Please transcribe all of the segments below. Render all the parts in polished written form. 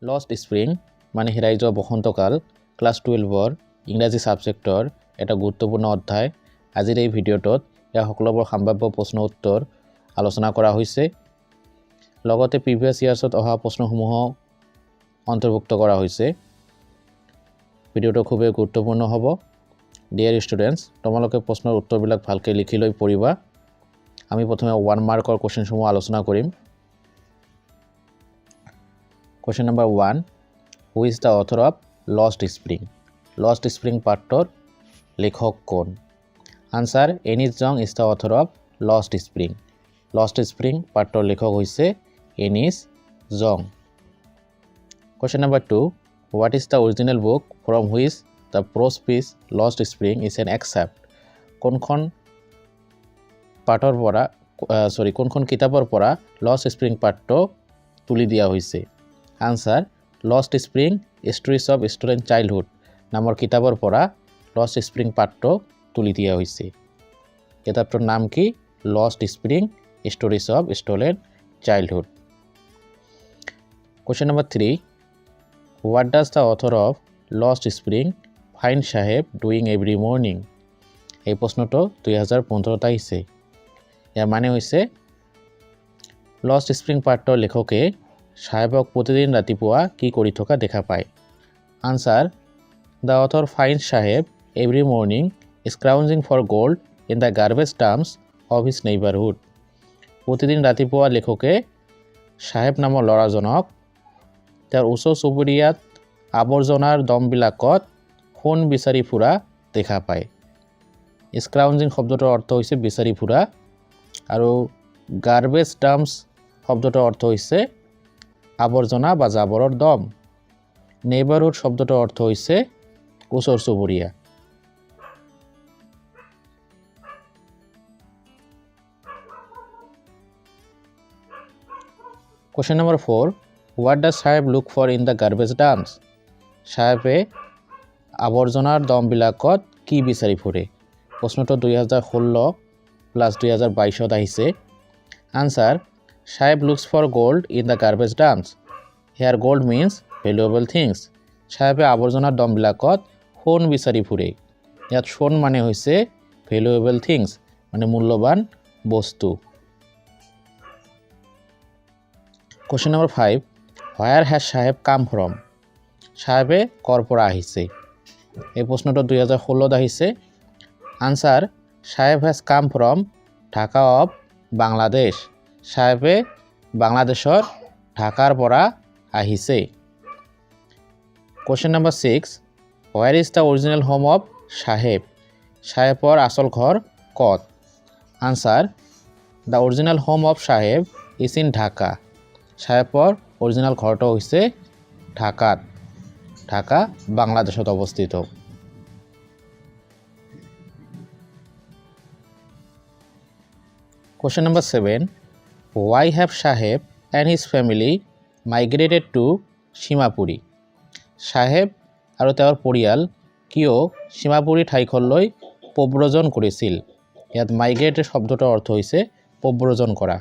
Lost spring মানে হেৰাই যোৱা বসন্তকাল ক্লাছ 12ৰ ইংৰাজী ছাবজেক্টৰ এটা গুৰুত্বপূৰ্ণ অধ্যায়। আজিৰ এই ভিডিঅ'টোত ইয়াৰ সকলোবোৰ সম্ভাৱ্য প্ৰশ্ন উত্তৰ আলোচনা কৰা হৈছে। লগতে প্ৰিভিয়াছ ইয়াৰ্ছত অহা প্ৰশ্নসমূহ অন্তৰ্ভুক্ত কৰা হৈছে। ভিডিঅ'টো খুবেই গুৰুত্বপূৰ্ণ হ'ব। ডিয়াৰ ষ্টুডেণ্টছ, তোমালোকে প্ৰশ্নৰ উত্তৰবিলাক ভালকৈ লিখি লৈ পঢ়িবা। আমি প্ৰথমে 1 মাৰ্কৰ কুৱেশ্যনসমূহ আলোচনা কৰিম। Question number 1. Who is the author of Lost Spring? Lost Spring পাঠৰ লেখক কোন? Answer. Ennis Jong is the author of Lost Spring. Lost Spring পাঠৰ লেখক হৈছে Ennis Jong. Question number 2. What is the original book from which the prose piece Lost Spring is an excerpt? কোনখন কিতাপৰ পৰা Lost Spring পাঠটো তুলি দিয়া হৈছে? Answer. Lost Spring Stories of Stolen Childhood নামৰ কিতাপৰ পৰা Lost Spring পাঠটো তুলি দিয়া হৈছে। কিতাপটোৰ নাম কি? Lost Spring Stories of Stolen Childhood. Question number 3. What does the author of Lost Spring find Saheb doing every morning? এই প্ৰশ্নটো 2015 আহিছে। ইয়াৰ মানে হৈছে Lost Spring পাঠৰ লেখকে সাহেবক প্ৰতিদিন ৰাতিপুৱা কি কৰি থকা দেখা পায়? Answer. The author finds Saheb every morning scrounging for gold in the garbage dumps of his neighborhood. প্ৰতিদিন ৰাতিপুৱা লেখকে সাহেব নামৰ ল'ৰাজনক তেওঁৰ ওচৰ চুবুৰীয়াত আৱৰ্জনাৰ দমবিলাকত সোণ বিচাৰি ফুৰা দেখা পায়। স্ক্ৰাউঞ্জিং শব্দটোৰ অৰ্থ হৈছে বিচাৰি ফুৰা, আৰু গাৰ্বেজ ডাম্পছ শব্দটোৰ অৰ্থ হৈছে আৱৰ্জনা বা জাবৰৰ দম। নেইবাৰহুড শব্দটোৰ অৰ্থ হৈছে ওচৰ চুবুৰীয়া। Question number 4. What does Saheb look for in the garbage dumps? সাহেবে আৱৰ্জনাৰ দমবিলাকত কি বিচাৰি ফুৰে? প্ৰশ্নটো 2016 প্লাছ 2022 আহিছে। Answer. Saheb looks for gold in the garbage dumps. Here gold means valuable things. সাহেবে আৱৰ্জনাৰ দমবিলাকত সোণ বিচাৰি ফুৰে। ইয়াত সোণ মানে হৈছে ভেলুৱেবল থিংছ, মানে মূল্যৱান বস্তু। Question number 5. Where has Saheb come from? সাহেবে কৰ পৰা আহিছে? এই প্ৰশ্নটো 2016 আহিছে। Answer. Saheb has come from Dhaka of Bangladesh. সাহেবে বাংলাদেশৰ ঢাকাৰ পৰা আহিছে। Question number 6. Where is the original home of Saheb? সাহেবৰ আচল ঘৰ ক'ত? Answer. The original home of Saheb is in Dhaka. সাহেবৰ অৰিজিনেল ঘৰটো হৈছে ঢাকাত। ঢাকা বাংলাদেশত অৱস্থিত। Question number 7. Why have Saheb and his family migrated to Shimapuri? সাহেব আৰু তেওঁৰ পৰিয়াল কিয় সীমাপুৰী ঠাইখনলৈ প্ৰব্ৰজন কৰিছিল? ইয়াত মাইগ্ৰেটেড শব্দটোৰ অৰ্থ হৈছে প্ৰব্ৰজন কৰা।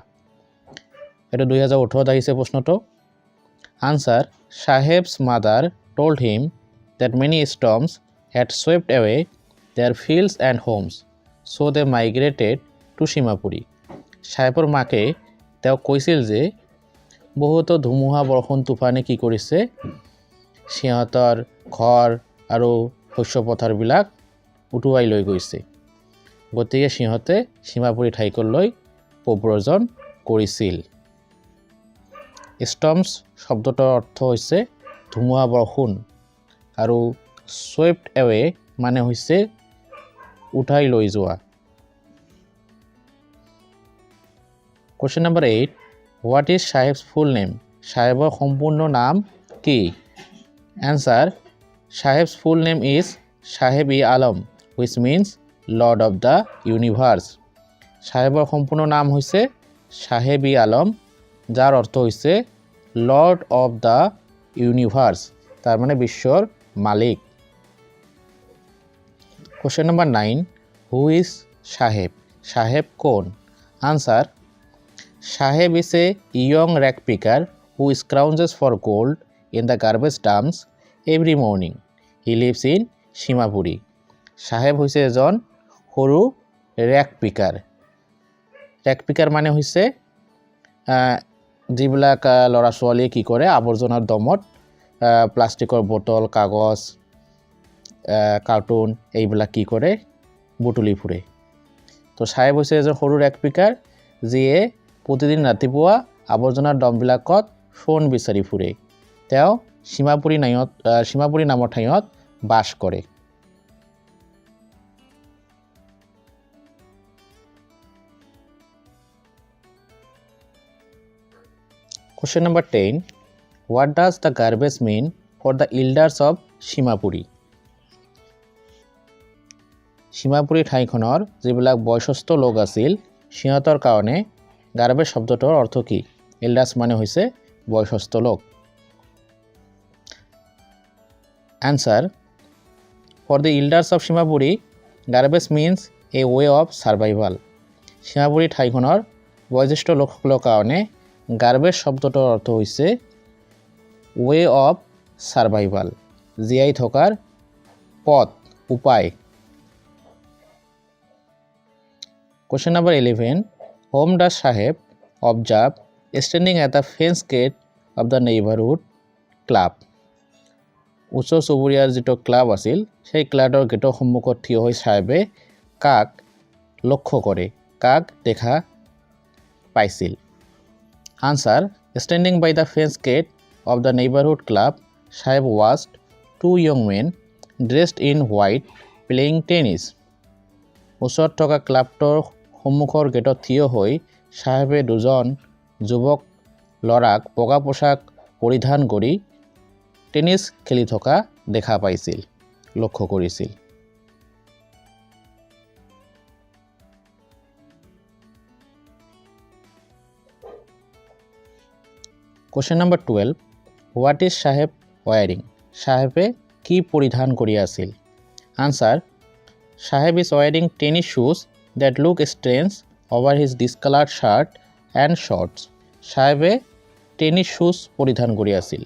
এইটো 2018 আহিছে প্ৰশ্নটো। Answer. Saheb's mother told him that many storms had swept away their fields and homes, so they migrated to Shimapuri. সাহেবৰ মাকে তেওঁক কৈছিল যে বহুতো ধুমুহা বৰষুণ তুফানে কি কৰিছে, সিহঁতৰ ঘৰ আৰু শস্য পথাৰবিলাক উটুৱাই লৈ গৈছে। গতিকে সিহঁতে সীমাপুৰী ঠাইখনলৈ প্ৰব্ৰজন কৰিছিল। ষ্টৰ্মছ শব্দটোৰ অৰ্থ হৈছে ধুমুহা বৰষুণ, আৰু ছুৱেপ্ট এৱে মানে হৈছে উঠাই লৈ যোৱা। Question number 8. What is Saheb's full name? সাহেবৰ সম্পূৰ্ণ নাম কি? Answer. Saheb's full name is Saheb-e-Alam, which means Lord of the Universe. সাহেবৰ সম্পূৰ্ণ নাম হৈছে Saheb-e-Alam, যাৰ অৰ্থ হৈছে লৰ্ড অফ দ্য ইউনিভাৰ্ছ, তাৰ মানে বিশ্বৰ মালিক। Question number 9. Who is Saheb? Saheb কোন? Answer. Saheb is a young rag picker who scrounges for gold in the garbage dumps every morning. He lives in Shimapuri. সাহেব হৈছে এজন সৰু rack picker. Rack picker মানে হৈছে যিবিলাক ল'ৰা ছোৱালীয়ে কি কৰে আৱৰ্জনাৰ দমত প্লাষ্টিকৰ বটল কাগজ কাৰ্টুন এইবিলাক কি কৰে বুটলি ফুৰে। তো সাহেব হৈছে এজন সৰু ৰেক পিকাৰ যিয়ে প্ৰতিদিন ৰাতিপুৱা আৱৰ্জনাৰ দমবিলাকত ফোন বিচাৰি ফুৰে। তেওঁ সীমাপুৰী নামৰ ঠাইত বাস কৰে। Question number 10. What does the garbage mean for the elders of Shimapuri? Shimapuri ঠাইখনৰ যিবিলাক বয়সস্থ লোক আছিল সিহঁতৰ কাৰণে গাৰ্বেজ শব্দটোৰ অৰ্থ কি? এল্ডাৰ্ছ মানে হৈছে বয়সস্থ লোক। Answer. For the elders of Shimapuri, garbage means a way of survival. Shimapuri ঠাইখনৰ বয়োজ্যেষ্ঠ লোকসকলৰ কাৰণে গাৰ্বেজ শব্দটোৰ অৰ্থ হৈছে way of survival, জীয়াই থকাৰ পথ উপায়। Question number 11. Whom does Saheb observe standing at the fence gate of the neighborhood club? ওচৰ চুবুৰীয়াৰ যিটো ক্লাব আছিল সেই ক্লাবৰ গেটৰ সন্মুখত থিয় হৈ সাহেবে কাক লক্ষ্য কৰে কাক দেখা পাইছিল? Answer. Standing by the fence gate of the neighborhood club, Saheb watched two young men dressed in white playing tennis. ওচৰত থকা ক্লাবটোৰ সন্মুখৰ গেটত থিয় হৈ সাহেবে দুজন যুৱক ল'ৰাক বগা পোছাক পৰিধান কৰি টেনিছ খেলি থকা দেখা পাইছিল লক্ষ্য কৰিছিল। Question number 12. What is Saheb wearing? Sahebe কি পৰিধান কৰি আছিল? Answer. Saheb is wearing tennis shoes that look strange over his discolored shirt and shorts. Sahebe tennis shoes পৰিধান কৰি আছিল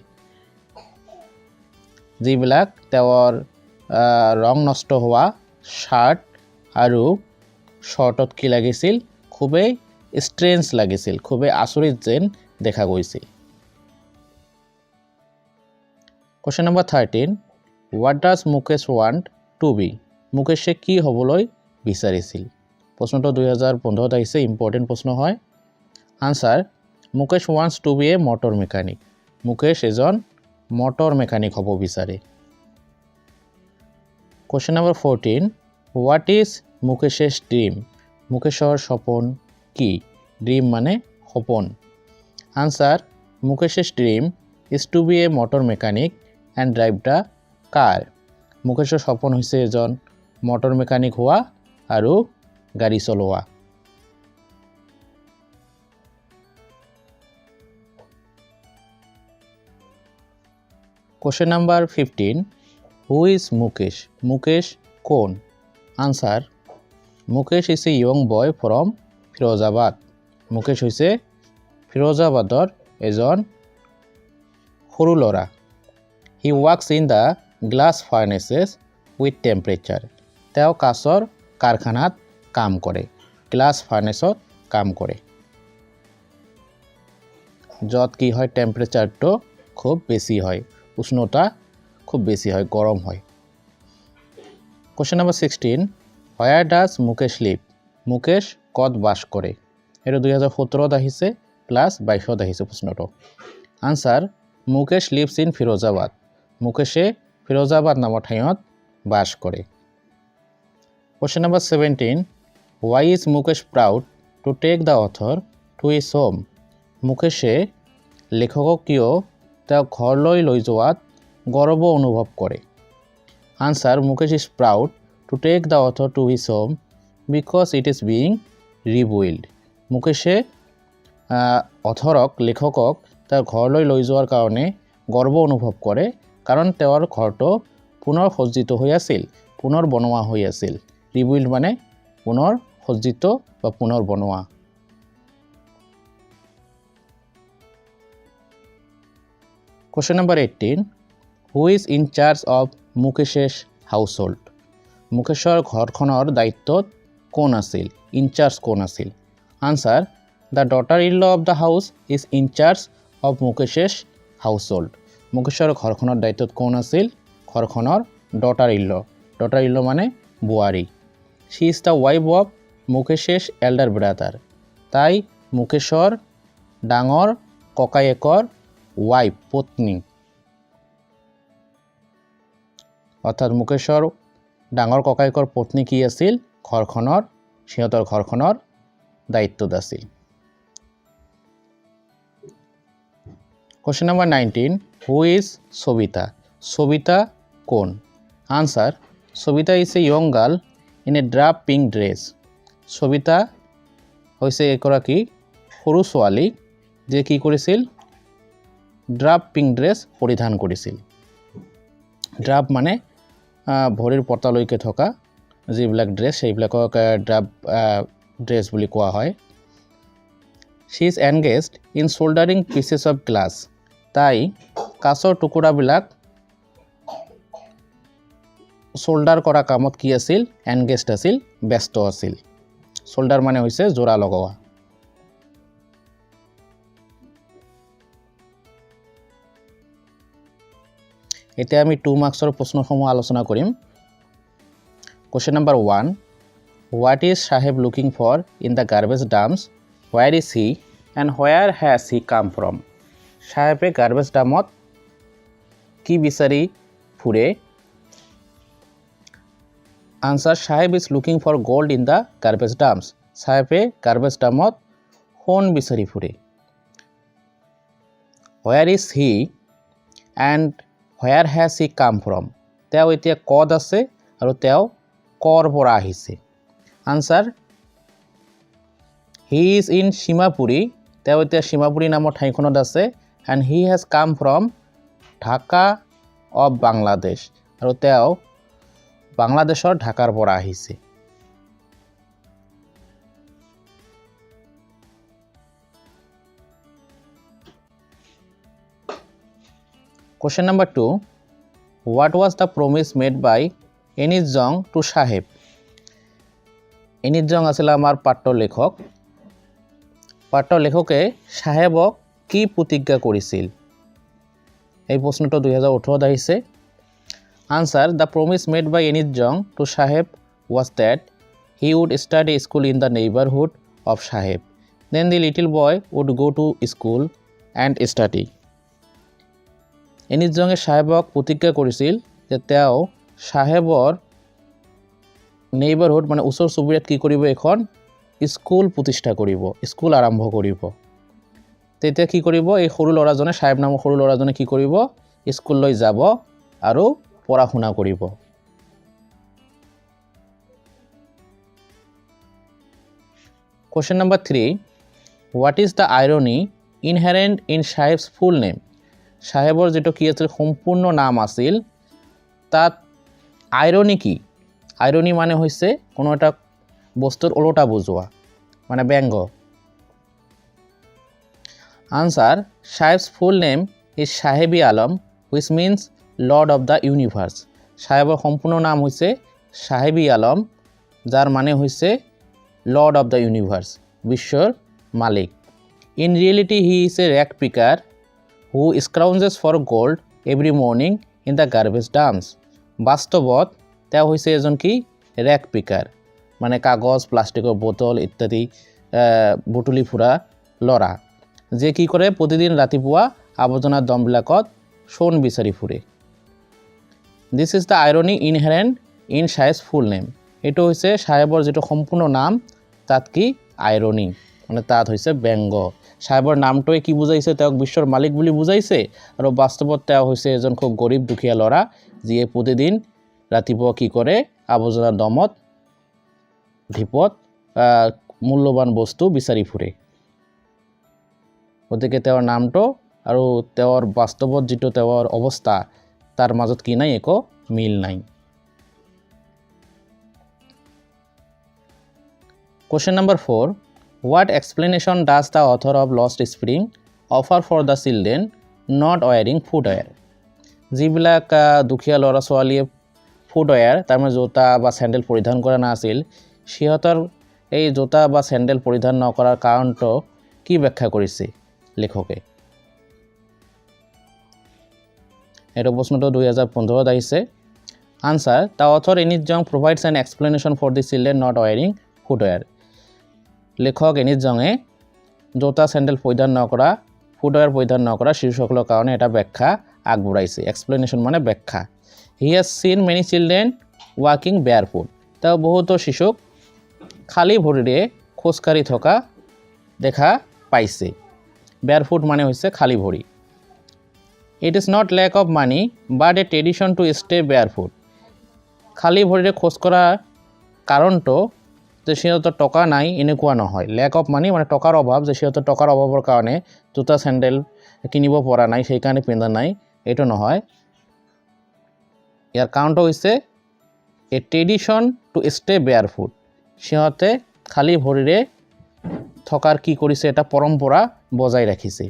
যিবিলাক তেওঁৰ ৰং নষ্ট হোৱা শাৰ্ট আৰু শৰ্টত কি লাগিছিল খুবেই ষ্ট্ৰেঞ্জ লাগিছিল খুবেই আচৰিত যেন দেখা গৈছিল। Question number 13. What does Mukesh want to be? মুকেশে কি হ'বলৈ বিচাৰিছিল? প্ৰশ্নটো 2015 আহিছে ইম্পৰ্টেণ্ট প্ৰশ্ন হয়। Answer. Mukesh wants to be a motor mechanic. Mukesh এজন মটৰ মেকানিক হ'ব বিচাৰে। Question number 14. What is Mukesh's dream? মুকেশৰ সপোন কি? ড্ৰিম মানে সপোন। Answer. Mukesh's dream is to be a motor mechanic and drive the car. মুকেশৰ সপোন হৈছে এজন মটৰ মেকানিক হোৱা আৰু গাড়ী চলোৱা। Question number 15. Who is Mukesh? Mukesh কোন? Answer. Mukesh is a young boy from Firozabad. Mukesh হৈছে ফিৰোজাবাদৰ এজন সৰু ল'ৰা। He works in the glass furnaces with temperature. তেওঁ কাঁচৰ কাৰখানাত কাম কৰে গ্লাছ ফাৰ্নেছত কাম কৰে য'ত কি হয় টেম্পাৰেচাৰটো খুব বেছি হয় উষ্ণতা খুব বেছি হয় গৰম হয়। Question number 16. Where does Mukesh live? Mukesh ক'ত বাস কৰে? এইটো 2017 আহিছে প্লাছ 22 আহিছে প্ৰশ্নটো। Answer. Mukesh lives in Firozabad. মুকেশে Firozabad নামৰ ঠাইত বাস কৰে। Question number 17. Why is Mukesh proud to take the author to his home? মুকেশে লেখকক কিয় তেওঁ ঘৰলৈ লৈ যোৱাত গৌৰৱ অনুভৱ কৰে? Answer. Mukesh is proud to take the author to his home because it is being rebuilt. মুকেশে অথৰক লেখকক তেওঁৰ ঘৰলৈ লৈ যোৱাৰ কাৰণে গৰ্ব অনুভৱ কৰে কাৰণ তেওঁৰ ঘৰটো পুনৰ সজ্জিত হৈ আছিল পুনৰ বনোৱা হৈ আছিল। ৰিবিল্ড মানে পুনৰ সজ্জিত বা পুনৰ বনোৱা। Question number 18. Who is in charge of Mukesh's household? Mukeshৰ ঘৰখনৰ দায়িত্বত কোন আছিল? In charge কোন আছিল? Answer. The daughter-in-law of the house is in charge of Mukesh's household. Mukeshৰ ঘৰখনৰ দায়িত্বত কোন আছিল? ঘৰখনৰ daughter-in-law. Daughter-in-law মানে বুৱাৰী. She is the wife of Mukesh's elder brother. তাই মুকেশৰ ডাঙৰ ককায়েকৰ wife পত্নী. অৰ্থাৎ মুকেশৰ ডাঙৰ ককায়েকৰ পত্নী কি আছিল? সিহঁতৰ ঘৰখনৰ দায়িত্বত আছিল. Question number 19. Who is Sobita? Sobita কোন? Answer. Sobita is a young girl in a drab pink dress. Sobita হৈছে এগৰাকী সৰু ছোৱালী যে কি কৰিছিল? ড্ৰাব পিংক ড্ৰেছ পৰিধান কৰিছিল. ড্ৰাব মানে ভৰিৰ পতালৈকে থকা যিবিলাক ড্ৰেছ সেইবিলাকক ড্ৰাব ড্ৰেছ বুলি কোৱা হয়. She is engaged in soldering pieces of glass. তাই কাঁচৰ টুকুৰাবিলাক সোল্ডাৰ কৰা কামত কি আছিল? এনগেজড আছিল, ব্যস্ত আছিল. সোল্ডাৰ মানে হৈছে জোৰা লগোৱা. এতিয়া আমি 2 মাৰ্কছৰ প্ৰশ্নসমূহ আলোচনা কৰিম. Question number 1. What is Saheb looking for in the garbage dumps? Where is he and where has he come from? সাহেবে গার্বেজ ডামত কি বিচাৰি ফুৰে? Answer. Saheb is looking for gold in the garbage dumps. সাহেবে garbage ডামত সোণ বিচাৰি ফুৰে. Where is he and where has he come from? তেওঁ এতিয়া ক'ত আছে আৰু তেওঁ ক'ৰ পৰা আহিছে? Answer. He is in Shimapuri. তেওঁ এতিয়া Shimapuri নামৰ ঠাইখনত আছে and he has come from Dhaka of Bangladesh. আৰু তেওঁ বাংলাদেশৰ ঢাকাৰ পৰা আহিছে. Question number 2. What was the promise made by Enid Jong to Saheb? Enid Jong আছিল আমাৰ পাঠ্য লেখক. পাঠ্য লেখকে সাহেবক কি প্ৰতিজ্ঞা কৰিছিল? এই প্ৰশ্নটো 2018 আহিছে. Answer. The promise made by Enid Jong to Saheb was that he would start a school in the neighborhood of Saheb. Then the little boy would go to school and study. Enid Jong সাহেবক প্ৰতিজ্ঞা কৰিছিল যে তেওঁ সাহেবৰ neighbourhood মানে ওচৰ চুবুৰীয়াত কি কৰিব? এখন স্কুল প্ৰতিষ্ঠা কৰিব, স্কুল আৰম্ভ কৰিব. তেতিয়া কি কৰিব? এই সৰু ল'ৰাজনে, সাহেব নামৰ সৰু ল'ৰাজনে কি কৰিব? স্কুললৈ যাব আৰু পঢ়া শুনা কৰিব. Question number 3. What is the irony inherent in Saheb's full name? সাহেবৰ যেটো কি আছিল সম্পূৰ্ণ নাম আছিল তাত আইৰনি কি? আইৰনি মানে হৈছে কোনো এটা বস্তুৰ ওলোটা বুজোৱা মানে ব্যঙ্গ. Answer. Saheb's full name is Sahebi Alam, which means Lord of the Universe. সাহেবৰ সম্পূৰ্ণ নাম হৈছে সাহেবি আলম যাৰ মানে হৈছে Lord of the Universe, বিশ্বর মালিক. In reality, he is a rag picker who scrounges for gold every morning in the garbage dumps. বাস্তবত তেওঁ হৈছে এজন কি? ৰেগ পিকাৰ, মানে কাগজ, প্লাষ্টিকৰ বোতল ইত্যাদি বুটলি ফুৰা ল'ৰা যে কি কৰে? প্ৰতিদিন ৰাতিপুৱা আৱৰ্জনাৰ দমবিলাকত সোণ বিচাৰি ফুৰে. This is the irony inherent in Saheb's full name. এইটো হৈছে সাহেবৰ যেটো সম্পূৰ্ণ নাম তাত কি? আইৰনি, মানে তাত হৈছে ব্যঙ্গ. সাহেবৰ নামটোৱে কি বুজাইছে? তেওঁক বিশ্বৰ মালিক বুলি বুজাইছে আৰু বাস্তৱত তেওঁ হৈছে এজন খুব গৰীব দুখীয়া ল'ৰা যিয়ে প্ৰতিদিন ৰাতিপুৱা কি কৰে? আৱৰ্জনাৰ দমত ঢিপত মূল্যৱান বস্তু বিচাৰি ফুৰে. গতিকে তেওঁৰ নামটো আৰু তেওঁৰ বাস্তৱত যেটো তেওঁৰ অৱস্থা তাৰ মাজত কি নাই? একো মিল নাই. Question number 4. What explanation does the author of Lost Spring offer for the children not wearing footwear. যিবিলাক দুখীয়া ল'ৰা ছোৱালীয়ে ফুটৱেৰ তাৰমানে জোতা বা চেণ্ডেল পৰিধান কৰা নাছিল, সিহঁতৰ এই জোতা বা চেণ্ডেল পৰিধান নকৰাৰ কাৰণটো কি ব্যাখ্যা কৰিছে লেখকে? এইটো প্ৰশ্নটো 2015 আহিছে। Answer, the author Anees Jung provides an explanation for the children not wearing footwear. লেখক এনিছ জঙে জোতা চেণ্ডেল পৰিধান নকৰা, ফুটৱেৰ পৰিধান নকৰা শিশুসকলৰ কাৰণে এটা ব্যাখ্যা আগবঢ়াইছে। এক্সপ্লেনেশ্যন মানে ব্যাখ্যা। হি হেজ চিন মেনি চিলড্ৰেন ৱাকিং বেয়াৰফুট। তেওঁ বহুতো শিশুক খালী ভৰিৰে খোজকাঢ়ি থকা দেখা পাইছে। বেয়াৰফুট মানে হৈছে খালী ভৰি। It is not lack of money but a tradition to stay barefoot. খালী ভৰিৰে খোজ কঢ়াৰ কাৰণটো যে সিহঁতৰ টকা নাই এনেকুৱা নহয়। লেক অফ মানি মানে টকাৰ অভাৱ, যে সিহঁতৰ টকাৰ অভাৱৰ কাৰণে জোতা চেণ্ডেল কিনিব পৰা নাই, সেইকাৰণে পিন্ধা নাই, এইটো নহয়। ইয়াৰ কাৰণটো হৈছে এ ট্ৰেডিশ্যন টু ষ্টে বেয়াৰফুট। সিহঁতে খালী ভৰিৰে থকাৰ কি কৰিছে, এটা পৰম্পৰা বজাই ৰাখিছে।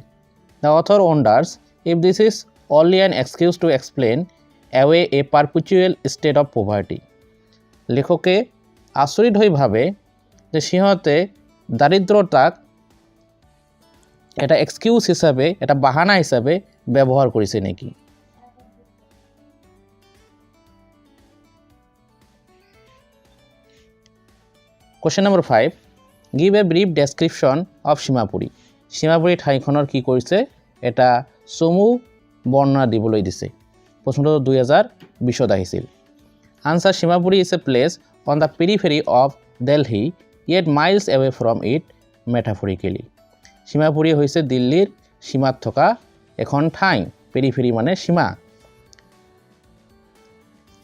The author wonders if this is only an excuse to explain away a perpetual state of poverty. লেখকে আচৰিত হৈ ভাবে যে সিহঁতে দাৰিদ্ৰতাক এটা এক্সকিউজ হিচাপে, এটা বাহানা হিচাপে ব্যৱহাৰ কৰিছে নেকি? Question number 5. Give a brief description of Seemapuri. Seemapuri ঠাইখনৰ কি কৰিছে, এটা চমু বৰ্ণনা দিবলৈ দিছে। প্ৰশ্নটো 2020 আহিছিল। Answer, Seemapuri is a place on the periphery of Delhi yet miles away from it metaphorically. Seemapuri হৈছে দিল্লীৰ সীমাত থকা এখন ঠাই। পেৰিফেৰী মানে সীমা।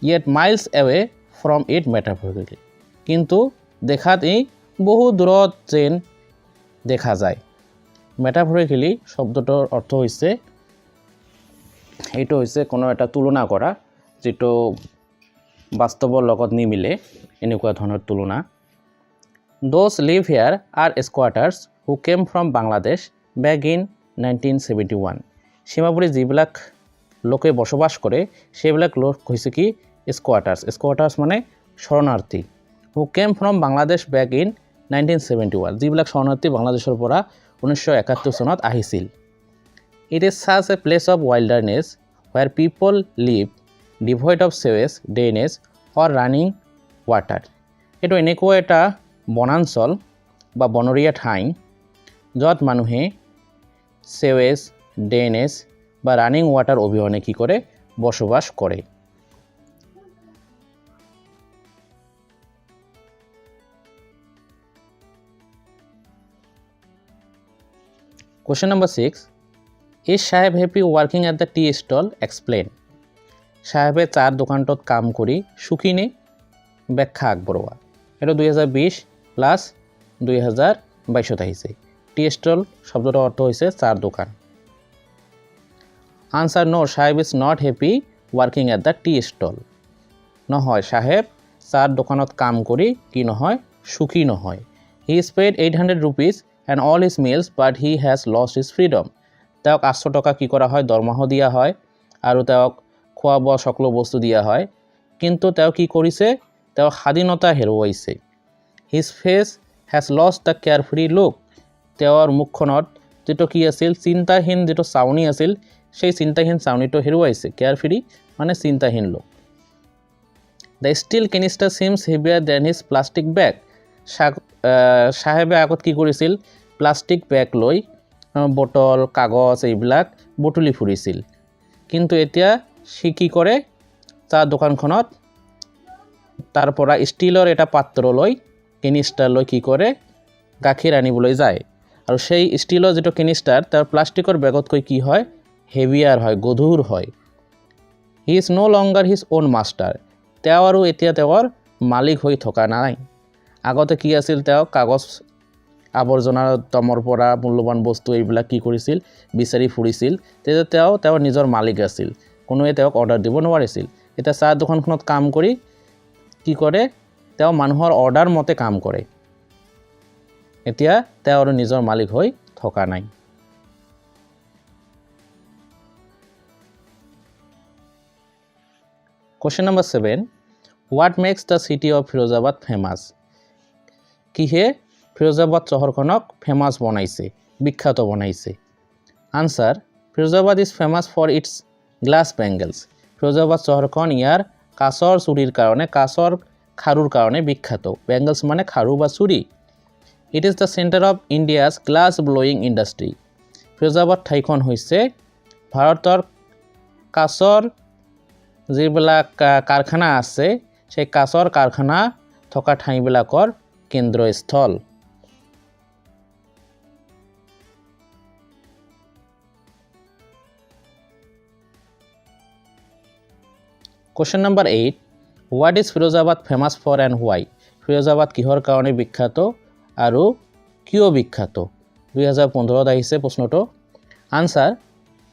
yet miles away from it metaphorically, কিন্তু দেখাত ই বহু দূৰত যেন দেখা যায়। মেটাফৰিকেলি শব্দটোৰ অৰ্থ হৈছে, এইটো হৈছে কোনো এটা তুলনা কৰা যিটো বাস্তৱৰ লগত নিমিলে, এনেকুৱা ধৰণৰ তুলনা। Those live here are squatters who came from Bangladesh back in 1971. Seemapuri যিবিলাক লোকে বসবাস কৰে সেইবিলাক লোক হৈছে কি স্কোৱাটাৰ্ছ। স্কোৱাটাৰ্ছ মানে শৰণাৰ্থী। who came from Bangladesh back in 1971, যিবিলাক শৰণাৰ্থী বাংলাদেশৰ পৰা 1971 চনত আহিছিল। It is such a place of wilderness where people live devoid of sewage, drainage or running water. এইটো এনেকুৱা এটা বনাঞ্চল বা বনৰীয়া ঠাই য'ত মানুহে sewage, drainage বা রানিং ওয়াটার অবিহনে কি করে বসবাস করে। Question number 6. Is Shaheb happy working at the tea stall? Explain. সাহেবে চার দোকানটোত কাম কৰি সুখীনে? ব্যাখ্যা আগবঢ়োৱা। এটা 2020 প্লাস 2022 আহিছে। টি স্টল শব্দটোৰ অৰ্থ হৈছে চাৰ দোকান। আনসাৰ, নো, সাহেব is not happy working at the tea stall. নহয়, সাহেব চাৰ দোকানত কাম কৰি কি নহয়, সুখী নহয়। He is paid 800 rupees and all his meals but he has lost his freedom. তেওঁক 800 টকা কি কৰা হয়, দৰমহা দিয়া হয় আৰু তেওঁক খোৱা বোৱা সকলো বস্তু দিয়া হয়, কিন্তু তেওঁ কি কৰিছে, তেওঁ স্বাধীনতা হেৰুৱাইছে। His face has lost the carefree look. তেওঁৰ মুখখনত যেটো কি আছিল, চিন্তাহীন যেটো চাউনি আছিল, সেই চিন্তাহীন চাউনিটো হেৰুৱাইছে। কেয়াৰফ্ৰী মানে চিন্তাহীন লোক। The steel canister seems heavier than his plastic bag. সাহেবে আগত কি কৰিছিল, প্লাষ্টিক বেগ লৈ বটল কাগজ এইবিলাক বটুলি ফুৰিছিল, কিন্তু এতিয়া সি কি কৰে, চাহ দোকানখনত তাৰ পৰা ষ্টিলৰ এটা পাত্ৰ লৈ, কেনিষ্টাৰ লৈ কি কৰে, গাখীৰ আনিবলৈ যায়। আৰু সেই ষ্টিলৰ যেটো কেনিষ্টাৰ তাৰ প্লাষ্টিকৰ বেগতকৈ কি হয়, হেভিয়াৰ হয়, গধুৰ হয়। He is no longer his own master. তেওঁ আৰু এতিয়া তেওঁৰ মালিক হৈ থকা নাই। আগতে কি আছিল, তেওঁ কাগজ আৱৰ্জনাৰ দমৰ পৰা মূল্যৱান বস্তু এইবিলাক কি কৰিছিল, বিচাৰি ফুৰিছিল। তেতিয়া তেওঁ তেওঁৰ নিজৰ মালিক আছিল, কোনোৱে তেওঁক অৰ্ডাৰ দিব নোৱাৰিছিল। এতিয়া চাহ দোকানখনত কাম কৰি কি কৰে, তেওঁ মানুহৰ অৰ্ডাৰ মতে কাম কৰে। এতিয়া তেওঁ আৰু নিজৰ মালিক হৈ থকা নাই। Question number 7. What makes the city of Firozabad famous? কিহে ফিৰোজাবাদ চহৰখনক ফেমাছ বনাইছে, বিখ্যাত বনাইছে? Answer, Firozabad is famous for its glass bangles. Firozabad চহৰখন ইয়াৰ কাঁচৰ চুৰিৰ কাৰণে, কাঁচৰ খাৰুৰ কাৰণে বিখ্যাত। বেংগলছ মানে খাৰু বা চুৰি। It is the centre of India's glass blowing industry. Firozabad ঠাইখন হৈছে ভাৰতৰ কাঁচৰ যিবিলাক কাৰখানা আছে, সেই কাঁচৰ কাৰখানা থকা ঠাইবিলাকৰ কেন্দ্ৰস্থল। Question number 8. What is Firozabad famous for and why? Firozabad কিহৰ কাৰণে বিখ্যাত আৰু কিয় বিখ্যাত? 2015 আহিছে প্ৰশ্নটো। Answer,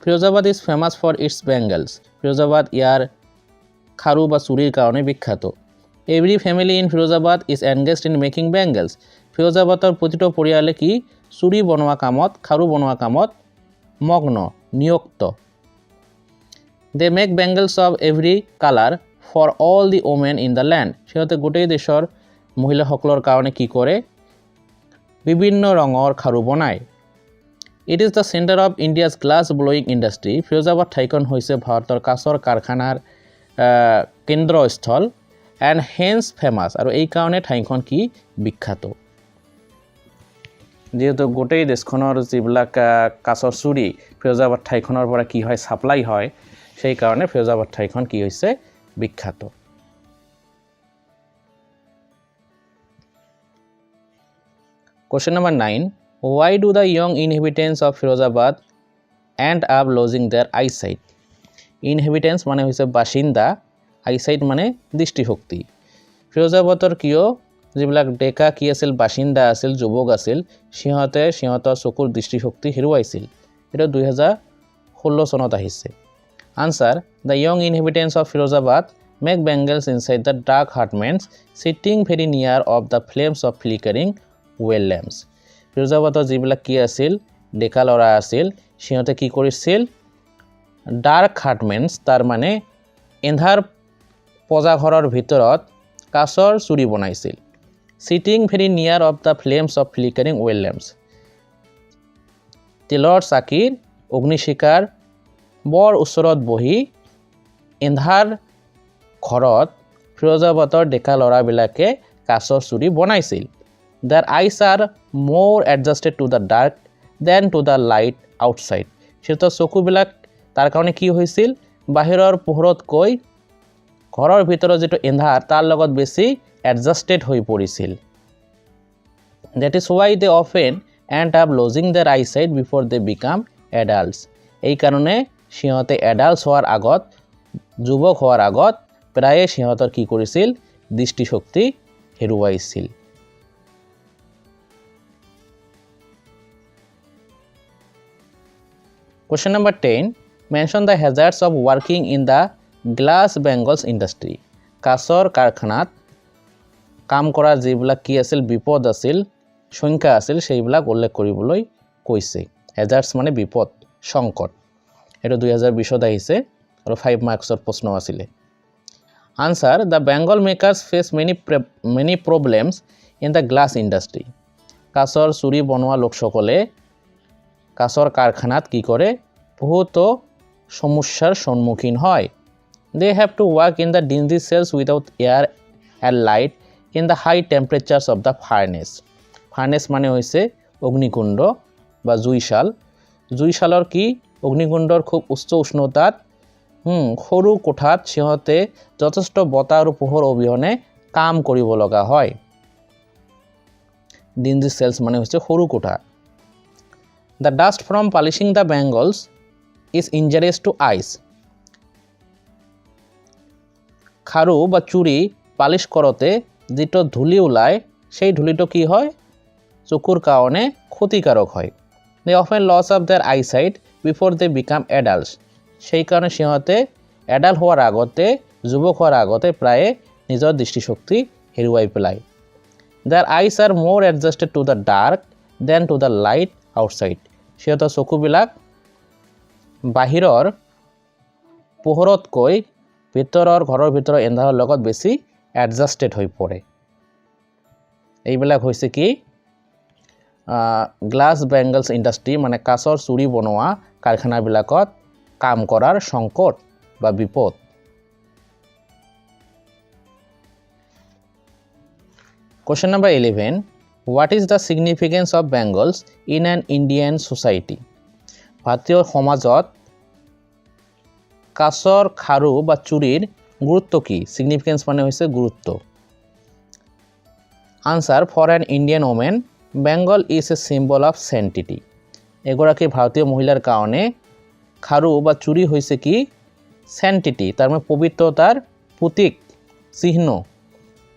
Firozabad is famous for its bangles. Firozabad ইয়াৰ খাৰু বা চুৰিৰ কাৰণে বিখ্যাত। Every family in Firozabad is engaged in making bangles. ফিৰোজাবাদৰ প্ৰতিটো পৰিয়ালে কি চুৰি বনোৱা কামত, খাৰু বনোৱা কামত মগ্ন, নিযুক্ত। They make bangles of every color for all the women in the land. সিহঁতে গোটেই দেশৰ মহিলাসকলৰ কাৰণে কি কৰে? বিভিন্ন ৰঙৰ খাৰু বনায়। It is the center of India's glass blowing industry. Firozabad ঠাইখন হৈছে ভাৰতৰ কাঁচৰ কাৰখানাৰ কেন্দ্ৰস্থল and hence famous. আৰু এই কাৰণে ঠাইখন কি বিখ্যাত। যেহেতু গোটেই দেশখনৰ যিবিলাক কাঁচৰ চুৰি ফিৰোজাবাদ ঠাইখনৰ পৰা কি হয়, সাপ্লাই হয়, সেই কাৰণে ফিৰোজাবাদ ঠাইখন কি হৈছে বিখ্যাত। Question number 9. Why do the young inhabitants of Firozabad end up losing their eyesight? Inhabitants মানে হৈছে বাসিন্দা, eyesight মানে দৃষ্টিশক্তি। ফিৰোজাবাদৰ কিয় যিবিলাক ডেকা কি আছিল, বাসিন্দা আছিল, যুৱক আছিল, সিহঁতৰ চকুৰ দৃষ্টিশক্তি হেৰুৱাইছিল। এটা 2016 চনত আহিছে। Answer, the young inhabitants of Firozabad make bangles inside the dark apartments sitting very near of the flames of flickering well lamps. ফিৰোজাবাদৰ যিবিলাক কি আছিল, ডেকা ল'ৰা আছিল, সিহঁতে কি কৰিছিল? ডাৰ্ক apartments, তাৰ মানে এন্ধাৰ পজাঘৰৰ ভিতৰত কাঁচৰ চুৰি বনাইছিল। Sitting very near of the flames of flickering well lamps. তেলৰ চাকিৰ অগ্নিশিখাৰ বৰ ওচৰত বহি এন্ধাৰ ঘৰত ফিৰোজাবাদৰ ডেকা ল'ৰাবিলাকে কাঁচৰ চুৰি বনাইছিল। Their eyes are more adjusted to the dark than to the light outside. সিহঁতৰ চকুবিলাক তাৰ কাৰণে কি হৈছিল? বাহিৰৰ পোহৰতকৈ ঘৰৰ ভিতৰত যিটো এন্ধাৰ তাৰ লগত বেছি adjusted হৈ পৰিছিল। That is why they often end up losing their eyesight before they become adults. এই কাৰণে সিহঁতে এডাল্টছ হোৱাৰ আগত, যুৱক হোৱাৰ আগত প্ৰায়ে সিহঁতৰ কি কৰিছিল? দৃষ্টিশক্তি হেৰুৱাইছিল। Question number 10. Mention the hazards of working in the glass bangles industry. কাঁচৰ কাৰখানাত কাম কৰা যিবিলাক কি আছিল, বিপদ আছিল, সংখ্যা আছিল, সেইবিলাক উল্লেখ কৰিবলৈ কৈছে। হেজাৰ্ডছ মানে বিপদ, সংকট। এটা 2020 আহিছে আৰু 5 মাৰ্কছৰ প্ৰশ্ন আছিলে। Answer, the Bengal makers face many problems in the glass industry. কাঁচৰ চুৰি বনোৱা লোকসকলে কাঁচৰ কাৰখানাত কি কৰে? বহুতো সমস্যাৰ সন্মুখীন হয়। They have to work in the dingy cells without air and light in the high temperatures of the furnace. Furnace মানে হৈছে অগ্নিকুণ্ড বা জুইশাল। জুইশালৰ কি? অগ্নিকুণ্ডৰ খুব উচ্চ উষ্ণতাত সৰু কোঠাত সিহঁতে যথেষ্ট বতাহ আৰু পোহৰ অবিহনে কাম কৰিব লগা হয়। dingy cells মানে হৈছে সৰু কোঠা। The dust from polishing the bangles is injurious to eyes. খাৰু বা চুৰি পালিশ কৰোঁতে যিটো ধূলি ওলায়, সেই ধূলিটো কি হয়? চকুৰ কাৰণে ক্ষতিকাৰক হয়। They often lose of their eyesight before they become adults. সেই কাৰণে সিহঁতে এডাল্ট হোৱাৰ আগতে, যুৱক হোৱাৰ আগতে প্ৰায়ে নিজৰ দৃষ্টিশক্তি হেৰুৱাই পেলায়। Their eyes are more adjusted to the dark than to the light outside. সিহঁতৰ চকুবিলাক বাহিৰৰ পোহৰতকৈ ভিতৰৰ ঘৰৰ ভিতৰৰ এন্ধাৰৰ লগত বেছি এডজাস্টেড হৈ পৰে এইবিলাক হৈছে কি গ্লাছ বেংগলছ ইণ্ডাষ্ট্ৰি মানে কাঁচৰ চুৰি বনোৱা কাৰখানাবিলাকত কাম কৰাৰ সংকট বা বিপদ Question number 11 What is the significance of bangles in an Indian society ভাৰতীয় সমাজত কাঁচৰ খাৰু বা চুৰিৰ গুৰুত্ব কি significance মানে হৈছে গুৰুত্ব Answer For an Indian woman Bengal is a symbol of sanctity এগৰাকী ভাৰতীয় মহিলাৰ কাৰণে খাৰু বা চুৰি হৈছে কি sanctity তাৰ মানে পবিত্ৰতাৰ প্ৰতীক চিহ্ন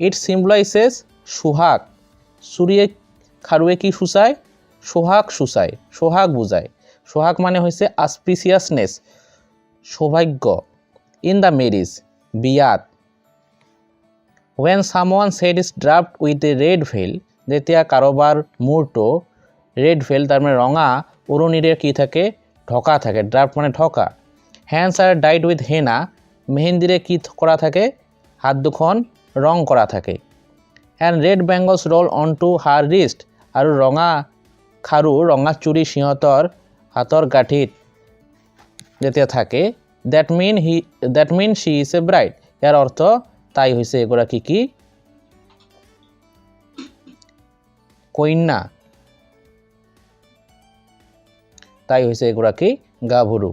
It symbolizes সোহাগ চুৰিয়ে খাৰুৱে কি সুচায় সোহাগ সুচায় সোহাগ বুজায় সোহাগ মানে হৈছে auspiciousness সৌভাগ্য in the marriage বিয়াত when someone said is draped with a red veil যেতিয়া কাৰোবাৰ মূৰটো red veil তাৰ মানে ৰঙা ওৰণিৰে কি থাকে ঢকা থাকে ড্ৰাফট মানে ঢকা hands are dyed with henna মেহেন্দিৰে কি কৰা থাকে হাত দুখন ৰং কৰা থাকে and red bangles roll onto her wrist আৰু ৰঙা খাৰু ৰঙা চুৰি সিহঁতৰ হাতৰ গাঁঠিত যেতিয়া থাকে that mean she is a bride ইয়াৰ অৰ্থ তাই হৈছে এগৰাকী কি কন্যা তাই হৈছে এগৰাকী গাভৰু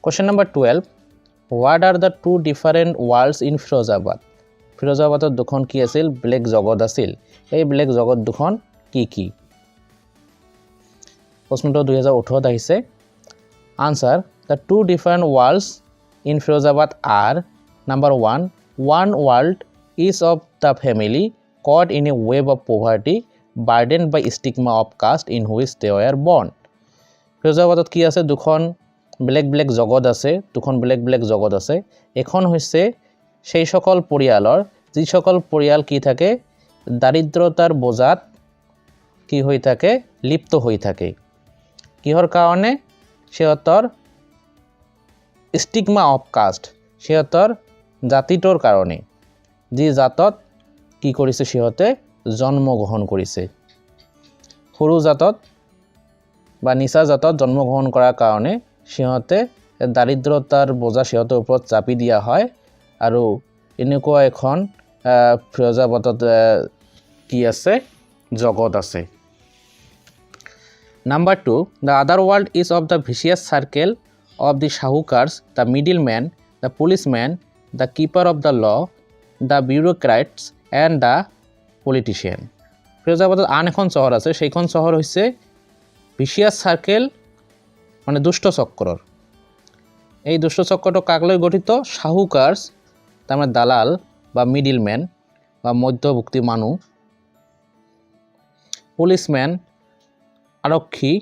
Question number 12 What are the two different worlds in Firozabad Firozabadৰ দুখন কি আছিল ব্লেক জগত আছিল এই ব্লেক জগত দুখন কি কি প্ৰশ্নটো 2018 আহিছে Answer The two different worlds in Firozabad are number 1 one world is of the family caught in a web of poverty burdened by stigma of caste in which they were born Firozabadত কি আছে দুখন black জগত আছে দুখন black জগত আছে এখন হৈছে সেই সকল পৰিয়ালৰ যি সকল পৰিয়াল কি থাকে দাৰিদ্ৰতাৰ বোজাত কি হৈ থাকে লিপ্ত হৈ থাকে কিহৰ কাৰণে সিহঁতৰ স্টিগমা অফ কাষ্ট সিহঁতৰ জাতিটোৰ কাৰণে যি জাতত কি কৰিছে সিহঁতে জন্ম গ্ৰহণ কৰিছে সৰু জাতত বা নিচা জাতত জন্ম গ্ৰহণ কৰাৰ কাৰণে সিহঁতে দাৰিদ্ৰতাৰ বোজা সিহঁতৰ ওপৰত চাপি দিয়া হয় আৰু এনেকুৱা এখন ফিৰোজাবাদত কি আছে জগত আছে Number 2 The other world is of the vicious circle of the shahukars the middleman the policeman the keeper of the law the bureaucrats and the politician ফিৰোজাবাদত আন এখন চহৰ আছে সেইখন চহৰ হৈছে vicious circle মানে দুষ্ট চক্ৰৰ এই দুষ্ট চক্ৰটো কাকলৈ গঠিত শাহুকাৰ্স তাৰ মানে দালাল বা মিডলম্যান বা মধ্যভুক্তি মানুহ পুলিশম্যান আৰক্ষী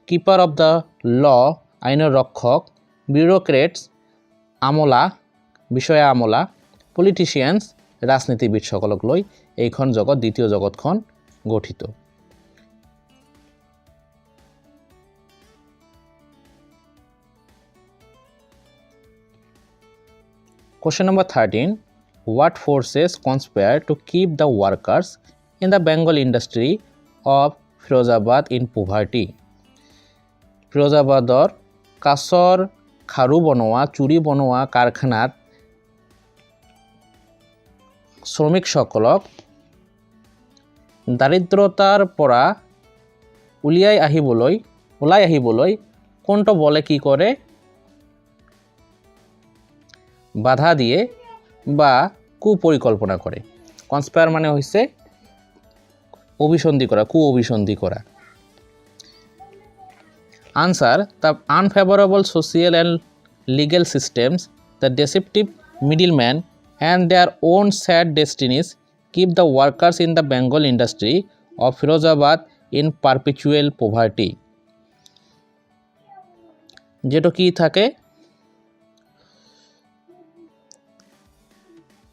কিপাৰ অফ দ্য ল আইনৰ ৰক্ষক বিউৰোক্ৰেটছ আমলা বিষয়া আমলা পলিটিচিয়ানছ ৰাজনীতিবিদসকলক লৈ এইখন জগত দ্বিতীয় জগতখন গঠিত Question number 13 What forces conspire to keep the workers in the Bengal industry of Firozabad in poverty? Firozabador কাঁচৰ খাৰু বনোৱা চুৰি বনোৱা কাৰখানাত শ্ৰমিকসকলক দাৰিদ্ৰতাৰ পৰা ওলাই আহিবলৈ কোনটো বলে কি কৰে বাধা দিয়ে বা কুপৰিকল্পনা কৰে কনস্পায়াৰ মানে হৈছে অভিসন্ধি কৰা Answer The unfavorable social and legal systems the deceptive middlemen and their own sad destinies keep the workers in the Bengal industry of Firozabad in perpetual poverty যেটো কি থাকে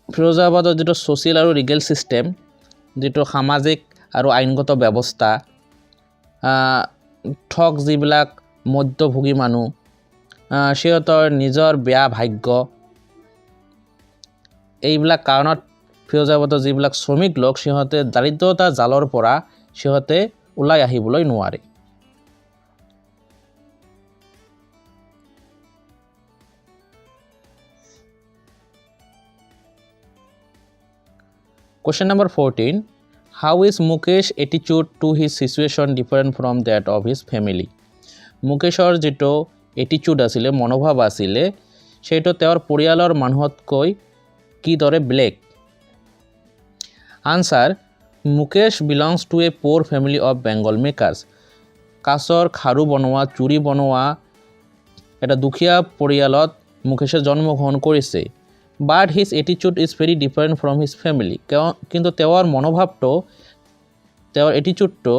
ফিৰোজাবাদৰ যেটো সোশিয়াল আৰু লিগেল সিস্টেম যেটো সামাজিক আৰু আইনগত ব্যৱস্থা ঠগ যিবিলাক মধ্যভোগী মানুহ সিহঁতৰ নিজৰ বেয়া ভাগ্য এইবিলাক কাৰণত ফিৰোজাবাদৰ যিবিলাক শ্ৰমিক লোক সিহঁতে দাৰিদ্ৰতা জালৰ পৰা সিহঁতে ওলাই আহিবলৈ নোৱাৰে। Question number 14. How is Mukesh attitude to his situation different from that of his family? মুকেশৰ যেটো attitude আছিলে মনোভাৱ আছিলে সেইটো তেওঁৰ পৰিয়ালৰ মানুহতকৈ কিদৰে বেলেগ? Answer. Mukesh belongs to a poor family of Bengal makers. কাছৰ খাৰু বনোৱা চুৰি বনোৱা এটা দুখীয়া পৰিয়ালত মুকেশে জন্মগ্ৰহণ কৰিছে। But his attitude is very different from his family. কিন্তু তেওঁৰ মনোভাৱটো তেওঁৰ attitudeটো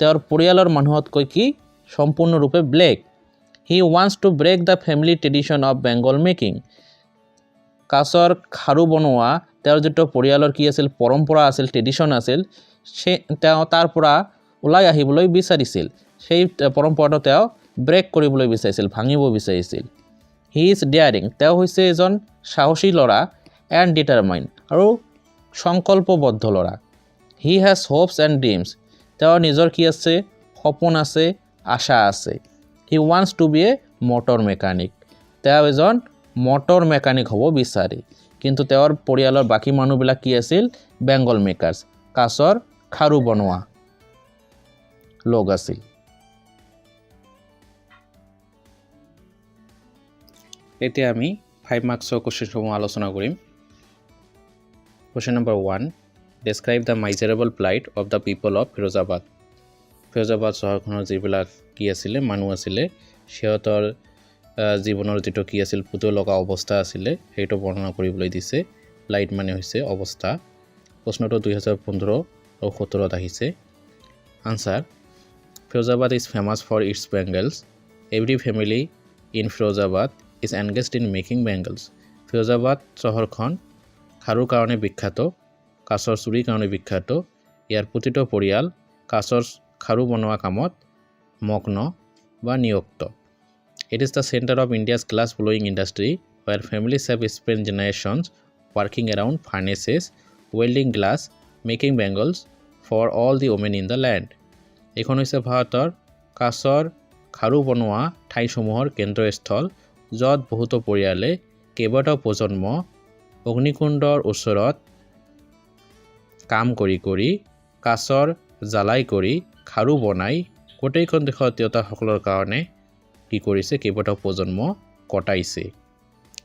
তেওঁৰ পৰিয়ালৰ মানুহতকৈ কি সম্পূৰ্ণৰূপে বেলেগ। He wants to break the family tradition of Bengal making. কাছৰ খাৰু বনোৱা তেওঁৰ যেটো পৰিয়ালৰ কি আছিল পৰম্পৰা আছিল ট্ৰেডিশন আছিল তেওঁ তাৰ পৰা ওলাই আহিবলৈ বিচাৰিছিল। সেই পৰম্পৰাটো তেওঁ ব্ৰেক কৰিবলৈ বিচাৰিছিল ভাঙিব বিচাৰিছিল। He is daring. তেওঁ হৈছে এজন সাহসী ল'ৰা and determined আৰু সংকল্পবদ্ধ ল'ৰা। He has hopes and dreams. তেওঁৰ নিজৰ কি আছে সপোন আছে আশা আছে। He wants to be a motor mechanic. তেওঁ এজন মটৰ মেকানিক হ'ব বিচাৰে। কিন্তু তেওঁৰ পৰিয়ালৰ বাকী মানুহবিলাক কি আছিল বেংগল মেকাৰ্ছ কাছৰ খাৰু বনোৱা লোক আছিল। এতিয়া আমি 5 মাৰ্কছৰ কোৱেশ্চনসমূহ আলোচনা কৰিম। Question number 1. Describe the miserable plight of the people of Firozabad. Firozabad চহৰখনৰ যিবিলাক কি আছিলে মানুহ আছিলে সিহঁতৰ জীৱনৰ যেটো কি আছিল পুতৌ লগা অৱস্থা আছিলে সেইটো বৰ্ণনা কৰিবলৈ দিছে। প্লাইট মানে হৈছে অৱস্থা। প্ৰশ্নটো 2015 আৰু 17 আহিছে। Answer Firozabad is famous for its bangles. Every family in Firozabad is engaged in making bangles. Firozabad চহৰখন খাৰুৰ কাৰণে বিখ্যাত কাছৰ চুৰিৰ কাৰণে বিখ্যাত। ইয়াৰ প্ৰতিটো পৰিয়াল কাছৰ খাৰু বনোৱা কামত মগ্ন বা নিযুক্ত। It is the center of India's glass blowing industry where families have spent generations working around furnaces, welding glass, making bangles for all the women in the land. এইখন হৈছে ভাৰতৰ কাছৰ খাৰু বনোৱা ঠাইসমূহৰ কেন্দ্ৰস্থল য'ত বহুতো পৰিয়ালে কেইবাটাও প্ৰজন্ম অগ্নিকুণ্ডৰ ওচৰত কাম কৰি কাছৰ জ্বালাই কৰি খাৰু বনাই গোটেইখন দেশৰ তিৰোতাসকলৰ কাৰণে কি কৰিছে কেইবাটাও প্ৰজন্ম কটাইছে।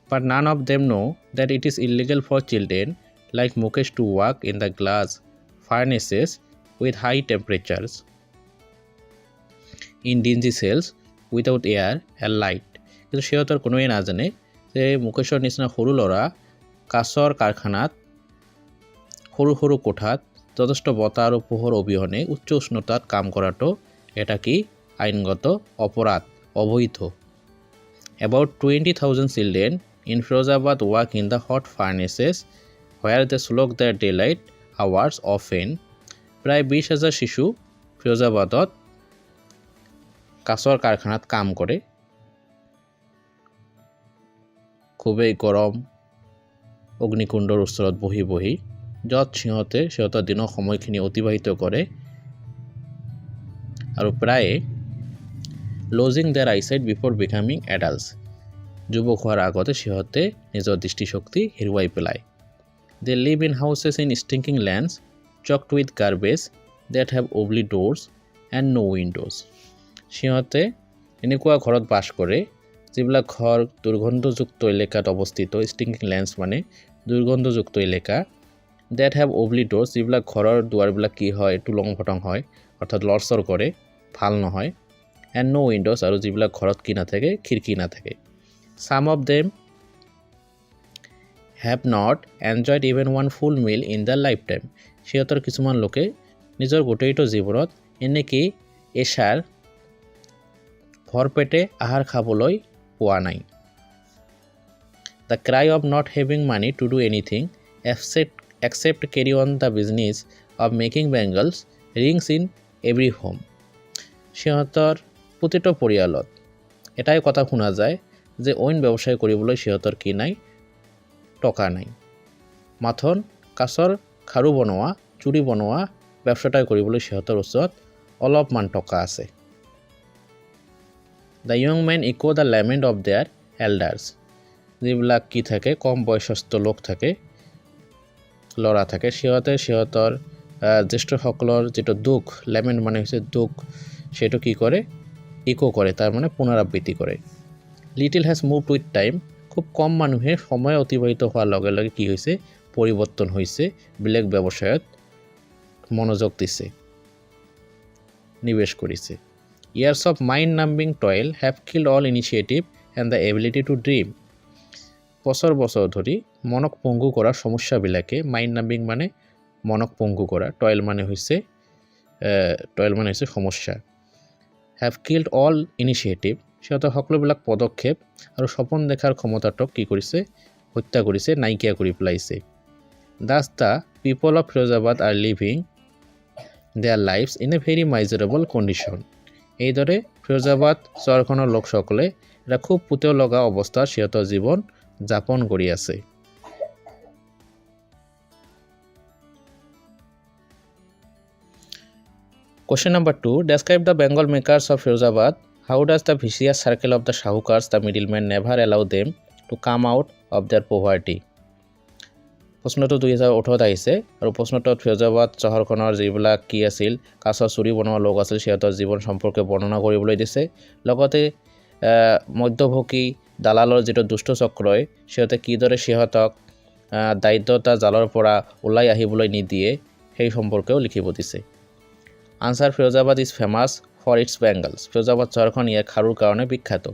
But none of them know that it is illegal for children like Mukesh to work in the glass furnaces with high temperatures in dingy cells without air and light. কিন্তু সিহঁতৰ কোনোৱে নাজানে যে মুকেশৰ নিচিনা সৰু ল'ৰা কাছৰ কাৰখানাত সৰু কোঠাত যথেষ্ট বতাহ আৰু পোহৰ অবিহনে উচ্চ উষ্ণতাত কাম কৰাটো এটা কি আইনগত অপৰাধ অবৈধ। About 20,000 children in Firozabad work in the hot furnaces where they slog their daylight hours often. প্ৰায় 20,000 শিশু ফিৰোজাবাদত কাছৰ কাৰখানাত কাম কৰে। খুবেই গৰম অগ্নিকুণ্ডৰ ওচৰত বহি য'ত সিহঁতৰ দিনৰ সময়খিনি অতিবাহিত কৰে আৰু প্ৰায়ে losing their eyesight before becoming adults. যুৱক হোৱাৰ আগতে সিহঁতে নিজৰ দৃষ্টিশক্তি হেৰুৱাই পেলায়। They live in houses in stinking lands choked with garbage that have ugly doors and no windows. সিহঁতে এনেকুৱা ঘৰত বাস কৰে যিবিলাক ঘৰ দুৰ্গন্ধযুক্ত এলেকাত অৱস্থিত। ষ্টিংকিং লেণ্ডছ মানে দুৰ্গন্ধযুক্ত এলেকা। that have ugly doors যিবিলাক ঘৰৰ দুৱাৰবিলাক কি হয় টুলং ফটং হয় অৰ্থাৎ লৰচৰ কৰে ভাল নহয়। and no windows আৰু যিবিলাক ঘৰত কি নাথাকে খিৰিকী নাথাকে। some of them have not enjoyed even one full meal in their lifetime. সিহঁতৰ কিছুমান লোকে নিজৰ গোটেইটো জীৱনত এনেকি এষাৰ ভৰপেটে আহাৰ খাবলৈ পোৱা নাই। The cry of not having money to do anything except carry on the business of making bangles rings in every home. সিহঁতৰ প্ৰতিটো পৰিয়ালত এটাই কথা শুনা যায় যে অইন ব্যৱসায় কৰিবলৈ সিহঁতৰ কি নাই, টকা নাই। মাথন কাছৰ খাৰু বনোৱা, চুৰি বনোৱা ব্যৱসায়টাই কৰিবলৈ সিহঁতৰ ওচৰত অলপমান টকা আছে। The young men echo the lament of their elders. যিবিলাক কি থাকে, কম বয়সস্থ লোক থাকে, ল'ৰা থাকে, সিহঁতৰ জ্যেষ্ঠসকলৰ যিটো দুখ, লেমেণ্ট মানে হৈছে দুখ, সেইটো কি কৰে, ইকো কৰে, তাৰ মানে পুনৰাবৃত্তি কৰে। Little has moved with time. খুব কম মানুহে সময় অতিবাহিত হোৱাৰ লগে লগে কি হৈছে, পৰিৱৰ্তন হৈছে, বেলেগ ব্যৱসায়ত মনোযোগ দিছে, নিৱেশ কৰিছে। Years of mind numbing toil have killed all initiative and the ability to dream. বছৰ বছৰ ধৰি মনক পংগু কৰা সমস্যাবিলাকে, মাইণ্ড নাম্বিং মানে মনক পংগু কৰা, টইল মানে হৈছে সমস্যা। হেভ কিল্ড অল ইনিচিয়েটিভ, সিহঁতৰ সকলোবিলাক পদক্ষেপ আৰু সপোন দেখাৰ ক্ষমতাটোক কি কৰিছে, হত্যা কৰিছে, নাইকিয়া কৰি পেলাইছে। Thus the people of Firozabad are living their lives in a very miserable condition. এইদৰে ফিৰোজাবাদ চহৰখনৰ লোকসকলে এটা খুব পুতৌ লগা অৱস্থাত সিহঁতৰ জীৱন যাপন কৰি আছে। Question number 2. Describe the Bengal makers of Firozabad. How does the vicious circle of the Shahukars, the middlemen, never allow them to come out of their poverty? প্ৰশ্নটো 2018 আহিছে আৰু প্ৰশ্নটোত ফিৰোজাবাদ চহৰখনৰ যিবিলাক কি আছিল, কাছৰ চুৰি বনোৱা লোক আছিল, সিহঁতৰ জীৱন সম্পৰ্কে বৰ্ণনা কৰিবলৈ দিছে। লগতে মধ্যভোগী দালালৰ যিটো দুষ্ট চক্ৰই সিহঁতে কিদৰে সিহঁতক দায়িত্বতা জালৰ পৰা ওলাই আহিবলৈ নিদিয়ে সেই সম্পৰ্কেও লিখিব দিছে। Answer: Firozabad is famous for its bangles. Firozabad চহৰখন ইয়াৰ খাৰুৰ কাৰণে বিখ্যাত।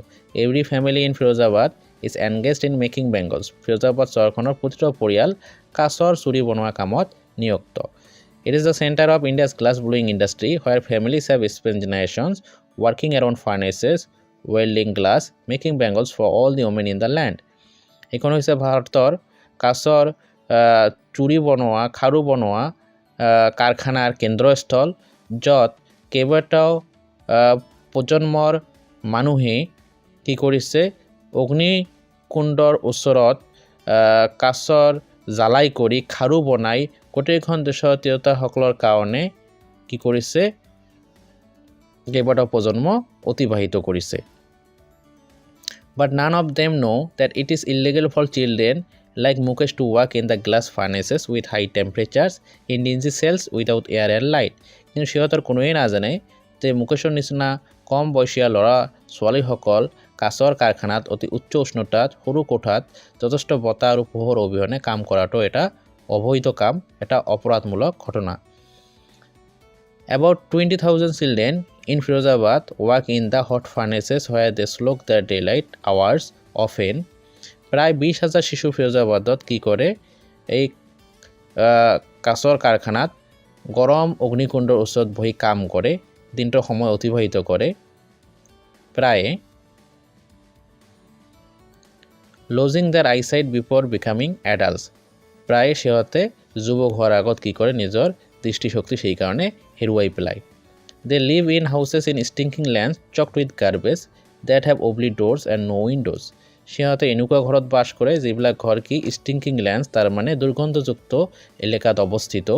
Every family in Firozabad is engaged in making bangles. Firozabad চহৰখনৰ প্ৰতিটো পৰিয়াল কাছৰ চুৰি বনোৱা কামত নিযুক্ত। It is the centre of India's glass blowing industry where families have spent generations working around furnaces, welding glass, making bangles for all the women in the land. এইখন হৈছে ভাৰতৰ কাছৰ চুৰি বনোৱা, খাৰু বনোৱা কাৰখানাৰ কেন্দ্ৰস্থল, য'ত কেইবাটাও প্ৰজন্মৰ মানুহে কি কৰিছে, অগ্নিকুণ্ডৰ ওচৰত কাছৰ জ্বালাই কৰি খাৰু বনাই গোটেইখন দেশৰ তিৰোতাসকলৰ কাৰণে কি কৰিছে, কেইবাটাও প্ৰজন্ম অতিবাহিত কৰিছে। But none of them know that it is illegal for children like Mukesh to work in the glass furnaces with high temperatures in dingy cells without air and light. কিন্তু সিহঁতৰ কোনোৱেই নাজানে যে মুকেশৰ নিচিনা কম বয়সীয়া ল'ৰা ছোৱালীসকল কাছৰ কাৰখানাত অতি উচ্চ উষ্ণতাত সৰু কোঠাত যথেষ্ট বতাহ আৰু পোহৰ অবিহনে কাম কৰাটো এটা অবৈধ কাম, এটা অপৰাধমূলক ঘটনা। About 20,000 children in Firozabad work in the hot furnaces where they slog their daylight hours often. প্ৰায় 20,000 শিশু ফিৰোজাবাদত কি কৰে, এই কাছৰ কাৰখানাত গৰম অগ্নিকুণ্ডৰ ওচৰত বহি কাম কৰে, দিনটোৰ সময় অতিবাহিত কৰে। প্ৰায়ে losing their eyesight before becoming adults. প্ৰায় সিহঁতে যুৱক হোৱাৰ আগত কি কৰে, নিজৰ দৃষ্টিশক্তি সেই কাৰণে হেৰুৱাই পেলায়। They live in houses in stinking lanes choked with garbage that have only doors and no' windows. সিহঁতে এনেকুৱা ঘৰত বাস কৰে যিবিলাক ঘৰ কি ষ্টিংকিং লেণ্ডছ, তাৰ মানে দুৰ্গন্ধযুক্ত এলেকাত অৱস্থিত,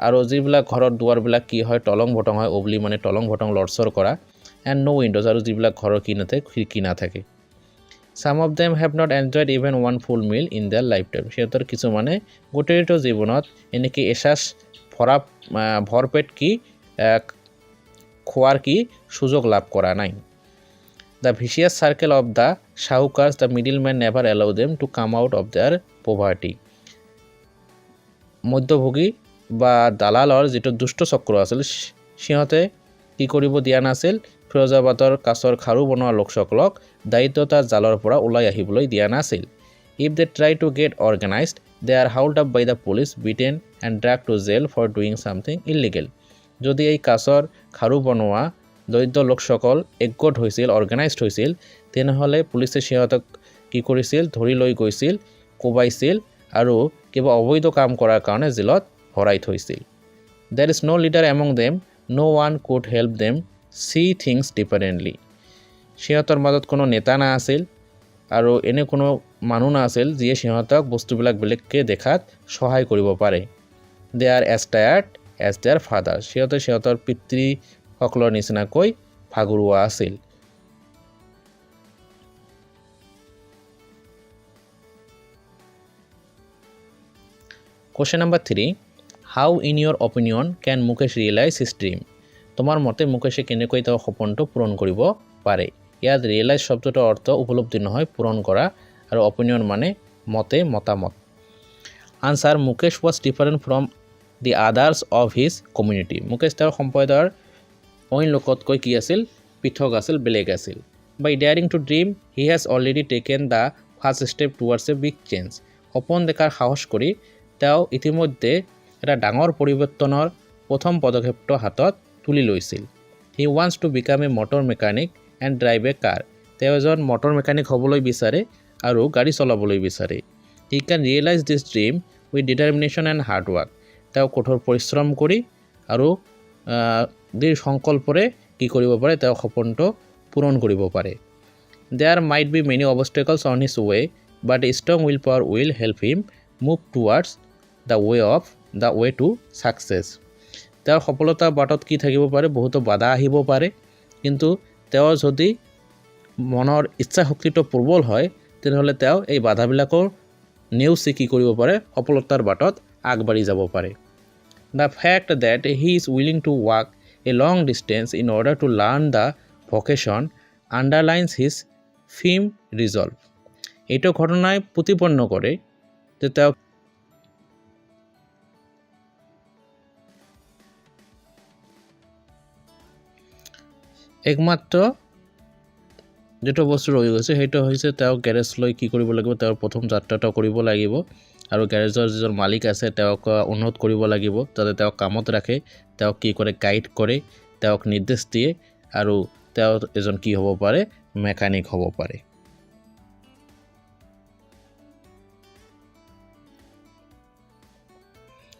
আৰু যিবিলাক ঘৰৰ দুৱাৰবিলাক কি হয়, টলং ভটং হয়, অবলি মানে টলং ভটং লৰচৰ কৰা, এণ্ড ন' উইণ্ডোজ, আৰু যিবিলাক ঘৰৰ কি নাথাকে, খিৰিকী নাথাকে। Some of them have not enjoyed even one full meal in their lifetime. সিহঁতৰ কিছুমানে গোটেইটো জীৱনত এনেকৈ এসাঁজ ভৰপেট কি খোৱাৰ কি সুযোগ লাভ কৰা নাই। The vicious circle of the Shahukars, the middlemen never allow them to come out of their poverty. মধ্যভোগী বা দালালৰ যিটো দুষ্ট চক্ৰ আছিল, সিহঁতে কি কৰিব দিয়া নাছিল, ফিৰোজাবাদৰ কাছৰ খাৰু বনোৱা লোকসকলক দায়িত্বতা জালৰ পৰা ওলাই আহিবলৈ দিয়া নাছিল। If they try to get organized, they are hauled up by the police, beaten and dragged to jail for doing something illegal. যদি এই কাছৰ খাৰু বনোৱা দৰিদ্ৰ লোকসকল একগোট হৈছিল, অৰ্গেনাইজড হৈছিল, তেনেহ'লে পুলিচে সিহঁতক কি কৰিছিল, ধৰি লৈ গৈছিল, কোবাইছিল আৰু কিবা অবৈধ কাম কৰাৰ কাৰণে জেলত ভৰাই থৈছিল। There is no leader among them, no one could help them see things differently. সিহঁতৰ মাজত কোনো নেতা নাছিল আৰু এনে কোনো মানুহ নাছিল যিয়ে সিহঁতক বস্তুবিলাক বেলেগকৈ দেখাত সহায় কৰিব পাৰে। They are as tired as their father. সিহঁতৰ পিতৃসকলৰ নিচিনাকৈ ভাগৰুৱা আছিল। Question number 3. How in your opinion can Mukesh realize his dream? তোমাৰ মতে মুকেশে কেনেকৈ তেওঁৰ সপোনটো পূৰণ কৰিব পাৰে? ইয়াত ৰিয়েলাইজ শব্দটোৰ অৰ্থ উপলব্ধি নহয়, পূৰণ কৰা, আৰু অপিনিয়ন মানে মতে, মতামত। Answer, Mukesh was different from the others of his community. Mukesh তেওঁৰ সম্প্ৰদায়ৰ অইন লোকতকৈ কি আছিল? পৃথক আছিল, বেলেগ আছিল। By daring to dream, he has already taken the first step towards a big change. সপোন দেখাৰ সাহস কৰি তেওঁ ইতিমধ্যে এটা ডাঙৰ পৰিৱৰ্তনৰ প্ৰথম পদক্ষেপটো হাতত তুলি লৈছিল। He wants to become a motor mechanic and drive a car. তেওঁ এজন মটৰ মেকানিক হ'বলৈ বিচাৰে আৰু গাড়ী চলাবলৈ বিচাৰে। He can realize this dream with determination and hard work. তেওঁ কঠোৰ পৰিশ্ৰম কৰি আৰু দৃঢ় সংকল্পৰে কি কৰিব পাৰে? তেওঁ সপোনটো পূৰণ কৰিব পাৰে। There might be many obstacles on his way, but a strong willpower will help him move towards the way to success. তেওঁৰ সফলতাৰ বাটত কি থাকিব পাৰে? বহুতো বাধা আহিব পাৰে, কিন্তু তেওঁৰ যদি মনৰ ইচ্ছা শক্তিটো প্ৰবল হয়, তেনেহ'লে তেওঁ এই বাধাবিলাকৰ নেওচি কি কৰিব পাৰে? সফলতাৰ বাটত আগবাঢ়ি যাব পাৰে। The fact that he is willing to walk a long distance in order to learn the vocation underlines his firm resolve. এইটো ঘটনাই প্ৰতিপন্ন কৰে যে তেওঁ একমাত্ৰ যেটো বস্তু ৰৈ গৈছে সেইটো হৈছে তেওঁ গেৰেজ লৈ কি কৰিব লাগিব? তেওঁৰ প্ৰথম যাত্ৰাটো কৰিব লাগিব আৰু গেৰেজৰ যিজন মালিক আছে তেওঁক অনুৰোধ কৰিব লাগিব যাতে তেওঁক কামত ৰাখে, তেওঁক কি কৰে? গাইড কৰে, তেওঁক নিৰ্দেশ দিয়ে, আৰু তেওঁ এজন কি হ'ব পাৰে? মেকানিক হ'ব পাৰে।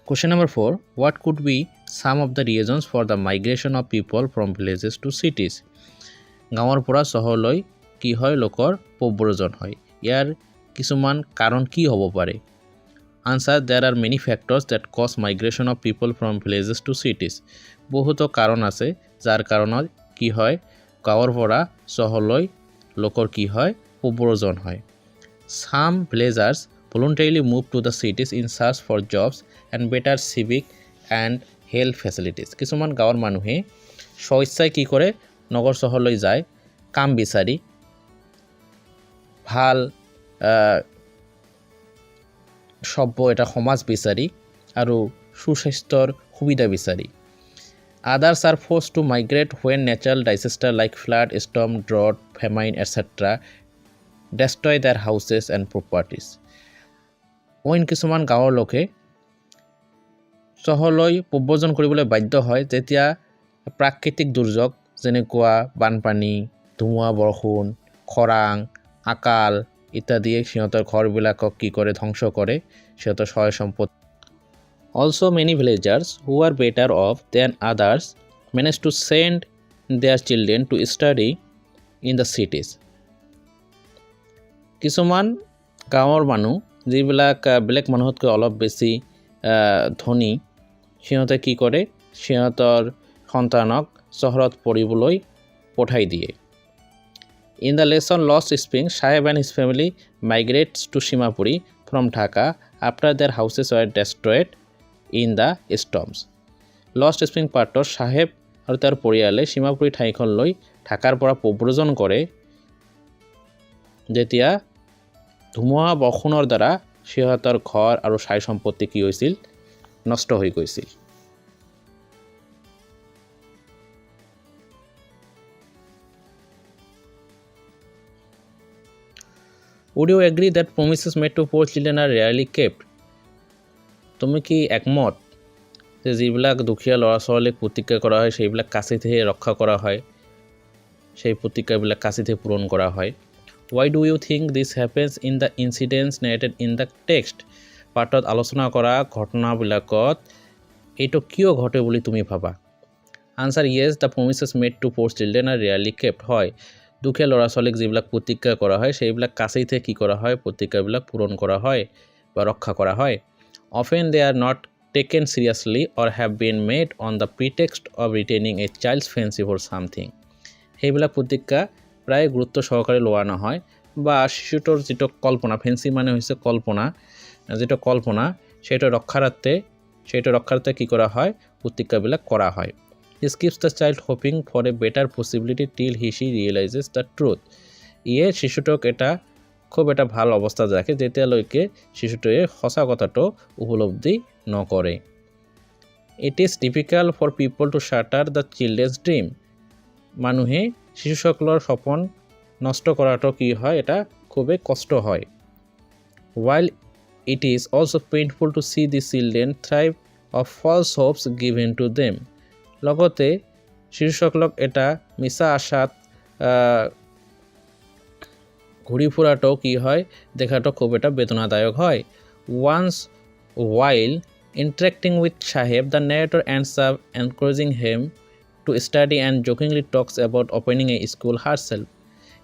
Question number 4. What could be some of the reasons for the migration of people from villages to cities? গাঁৱৰ পৰা চহৰলৈ কি হয়? লোকৰ প্ৰব্ৰজন হয়। ইয়াৰ কিছুমান কাৰণ কি হ'ব পাৰে? Answer, there are many factors that cause migration of people from villages to cities. বহুতো কাৰণ আছে যাৰ কাৰণত কি হয়? গাঁৱৰ পৰা চহৰলৈ লোকৰ কি হয়? প্ৰব্ৰজন হয়। Some villagers voluntarily move to the cities in search for jobs and better civic and health facilities. কিছুমান গাঁৱৰ মানুহে স্বইচ্ছাই কি কৰে? নগৰ চহৰলৈ যায় কাম বিচাৰি, ভাল সভ্য এটা সমাজ বিচাৰি আৰু সুস্বাস্থ্যৰ সুবিধা বিচাৰি। Others are forced to migrate when natural disasters like flood, storm, drought, famine, etc. destroy their houses and properties. অইন কিছুমান গাঁৱৰ লোকে চহৰলৈ প্ৰব্ৰজন কৰিবলৈ বাধ্য হয় যেতিয়া প্ৰাকৃতিক দুৰ্যোগ যেনেকুৱা বানপানী, ধুমুহা বৰষুণ, খৰাং, আকাল ইত্যাদিয়ে সিহঁতৰ ঘৰবিলাকক কি কৰে? ধ্বংস কৰে, সিহঁতৰ সহায় সম্পত্তি। Also many villagers who are better off than others manage to send their children to study in the cities. কিছুমান গাঁৱৰ মানুহ যিবিলাক বেলেগ মানুহতকৈ অলপ বেছি ধনী, সিহঁতে কি কৰে? সিহঁতৰ সন্তানক চহৰত পঢ়িবলৈ পঠাই দিয়ে। In the lesson Lost Spring, Saheb and his family migrates to Shimapuri from Dhaka after their houses were destroyed in the storms. Lost Spring পাঠৰ সাহেব আৰু তেওঁৰ পৰিয়ালে সীমাপুৰী ঠাইখনলৈ ঢাকাৰ পৰা প্ৰব্ৰজন কৰে যেতিয়া ধুমুহা বৰষুণৰ দ্বাৰা সিহঁতৰ ঘৰ আৰু সাই সম্পত্তি কি হৈছিল? নষ্ট হৈ গৈছিল। Would you agree that promises made to poor children are rarely kept? তুমি কি একমত যে যিবিলাক দুখীয়া ল'ৰা ছোৱালীক প্ৰতিজ্ঞা কৰা হয় সেইবিলাক কাচিতহে ৰক্ষা কৰা হয়, সেই প্ৰতিজ্ঞাবিলাক কাচিতহে পূৰণ কৰা হয়? Why do you think this happens in the incidents narrated in the text? পাঠত আলোচনা কৰা ঘটনাবিলাকত এইটো কিয় ঘটে বুলি তুমি ভাবা? Answer yes the promises made to poor children are rarely kept হয় দুখীয়া ল'ৰা ছোৱালীক যিবিলাক প্ৰতিজ্ঞা কৰা হয় সেইবিলাক কাছেইতে কি কৰা হয় প্ৰতিজ্ঞাবিলাক পূৰণ কৰা হয় বা ৰক্ষা কৰা হয় often they are not taken seriously or have been made on the pretext of retaining a child's fancy for something সেইবিলাক প্ৰতিজ্ঞা প্ৰায় গুৰুত্ব সহকাৰে লোৱা নহয় বা শিশুটোৰ যিটো কল্পনা ফেঞ্চি মানে হৈছে কল্পনা যিটো কল্পনা সেইটো ৰক্ষাৰ্থে কি কৰা হয় প্ৰতিজ্ঞাবিলাক কৰা হয় This keeps the child hoping for a better possibility till she realizes the truth. ইয়ে শিশুটোক খুব এটা ভাল অৱস্থাত ৰাখে যেতিয়ালৈকে শিশুটোৱে সঁচা কথাটো উপলব্ধি নকৰে It is difficult for people to shatter the children's dream. মানুহে শিশুসকলৰ সপোন নষ্ট কৰাটো কি হয় এটা খুবেই কষ্ট হয় While it is also painful to see the children thrive of false hopes given to them. লগতে শিশুসকলক এটা মিছা আশাত ঘূৰি ফুৰাটো কি হয় দেখাটো খুব এটা বেদনাদায়ক হয় Once while interacting with Saheb, the narrator ends up encouraging him to study and jokingly talks about opening a school herself.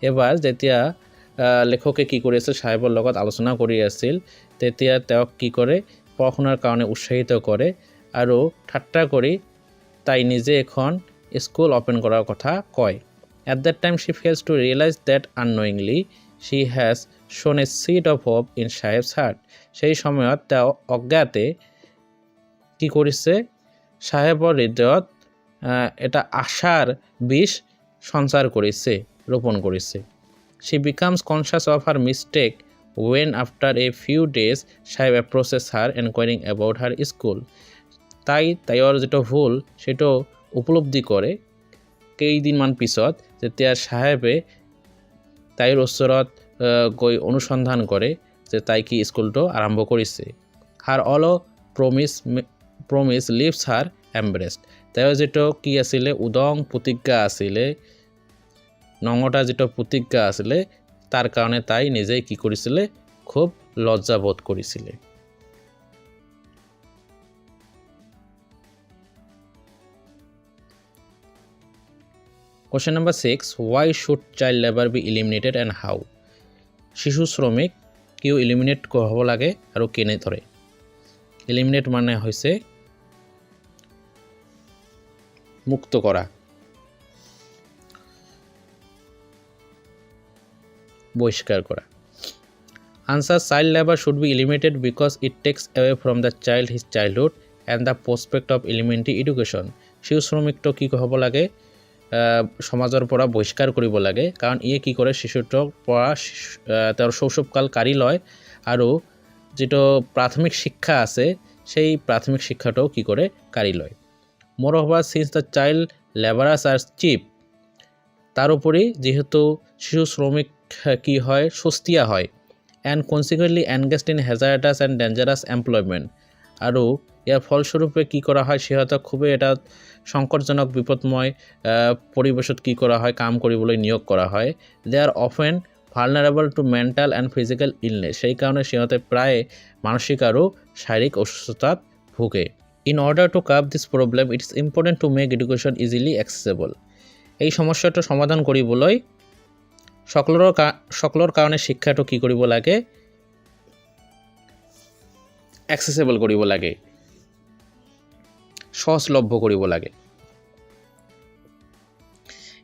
এবাৰ যেতিয়া লেখকে কি কৰি আছিল সাহেবৰ লগত আলোচনা কৰি আছিল তেতিয়া তেওঁক কি কৰে পঢ়াশুনাৰ কাৰণে উৎসাহিত কৰে আৰু ঠাট্টা কৰি তাই নিজে এখন স্কুল ওপেন কৰাৰ কথা কয় At that time she fails to realize that unknowingly she has shown a seed of hope in Saheb's heart. সেই সময়ত তেওঁ অজ্ঞাতে কি কৰিছে সাহেবৰ হৃদয়ত এটা আশাৰ বীজ সঞ্চাৰ কৰিছে ৰোপণ কৰিছে She becomes conscious of her mistake when after a few days Saheb approaches her inquiring about her school. তাইৰ যেটো ভুল সেটো উপলব্ধি কৰে কেইদিনমান পিছত যেতিয়া সাহেবে তাইৰ ওচৰত গৈ অনুসন্ধান কৰে যে তাই কি স্কুলটো আৰম্ভ কৰিছে Her all promise leaves her embarrassed. তাইৰ যেটো কি আছিলে উদং প্ৰতিজ্ঞা আছিলে নঙটা যেটো প্ৰতিজ্ঞা আছিলে তাৰ কাৰণে তাই নিজেই কি কৰিছিলে খুব লজ্জাবোধ কৰিছিলে Question number 6 Why should child labor be eliminated and how? শিশু শ্রমিক কিয় eliminate হ'ব লাগে আৰু কেনে ধৰে eliminate মানে হৈছে মুক্ত কৰা বহিষ্কাৰ কৰা Answer Child labor should be eliminated because it takes away from the child his childhood and the prospect of elementary education. শিশু শ্ৰমিকটো কি হ'ব লাগে সমাজৰ পৰা বহিষ্কাৰ কৰিব লাগে কাৰণ ইয়ে কি কৰে শিশুটোৰ পৰা তেওঁৰ শৈশৱকাল কাঢ়ি লয় আৰু যেটো প্ৰাথমিক শিক্ষা আছে সেই প্ৰাথমিক শিক্ষাটো কি কৰে কাঢ়ি লয় Moreover, since the child laborers are cheap, তাৰ উপৰি যেহেতু শিশু শ্রমিক কি হয় সস্তীয়া হয় and consequently engaged in hazardous and dangerous employment আৰু ইয়াৰ ফলস্বৰূপে কি কৰা হয় সিহঁতক খুবেই এটা সংকটজনক বিপদময় পৰিবেশত কি কৰা হয় কাম কৰিবলৈ নিয়োগ কৰা হয় they are often vulnerable to mental and physical illness সেই কাৰণে সিহঁতে প্ৰায় মানসিক আৰু শাৰীৰিক অসুস্থতাত ভোগে In order to curb this problem, it is important to make education easily accessible. এই সমস্যাটো সমাধান কৰিবলৈ সকলৰ কাৰণে শিক্ষাটো কি কৰিব লাগে accessible কৰিব লাগে সহজলভ্য কৰিব লাগে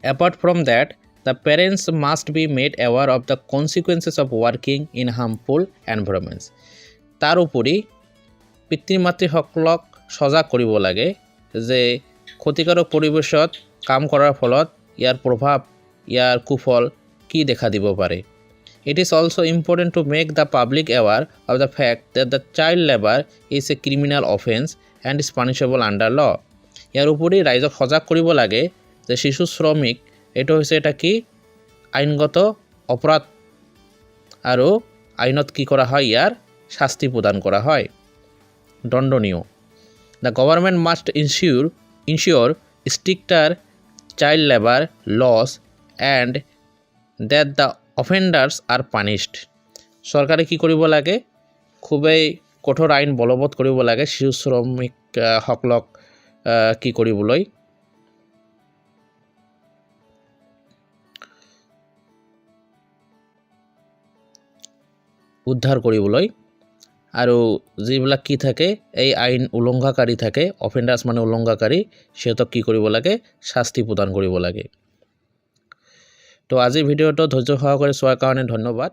Apart from that, the parents must be made aware of the consequences of working in harmful environments. তাৰ উপৰি পিতৃ-মাতৃসকলক সজাগ কৰিব লাগে যে ক্ষতিকাৰক পৰিবেশত কাম কৰাৰ ফলত ইয়াৰ প্ৰভাৱ ইয়াৰ কুফল কি দেখা দিব পাৰে It is also important to make the public aware of the fact that the child labor is a criminal offense and is punishable under law ইয়াৰ উপৰি ৰাইজক সজাগ কৰিব লাগে যে শিশু শ্ৰমিক এটো হৈছে এটা কি আইনগত অপৰাধ আৰু আইনত কি কৰা হয় ইয়াৰ শাস্তি প্ৰদান কৰা হয় দণ্ডনীয় The government must ensure stricter child labor laws and that the offenders are punished. সরকারে কি কৰিব লাগে খুবেই কঠোৰ আইন বলবৎ কৰিব লাগে শিশু শ্ৰমিক সকলক কি কৰিবলৈ উদ্ধাৰ কৰিবলৈ আৰু যিবিলাক কি থাকে এই আইন উলংঘাকাৰী থাকে অফেন্ডাৰ্ছ মানে উলংঘাকাৰী সিহঁতক কি কৰিব লাগে শাস্তি প্ৰদান কৰিব লাগে তো আজিৰ ভিডিঅ'টো ধৈৰ্য সহকাৰে চোৱাৰ কাৰণে ধন্যবাদ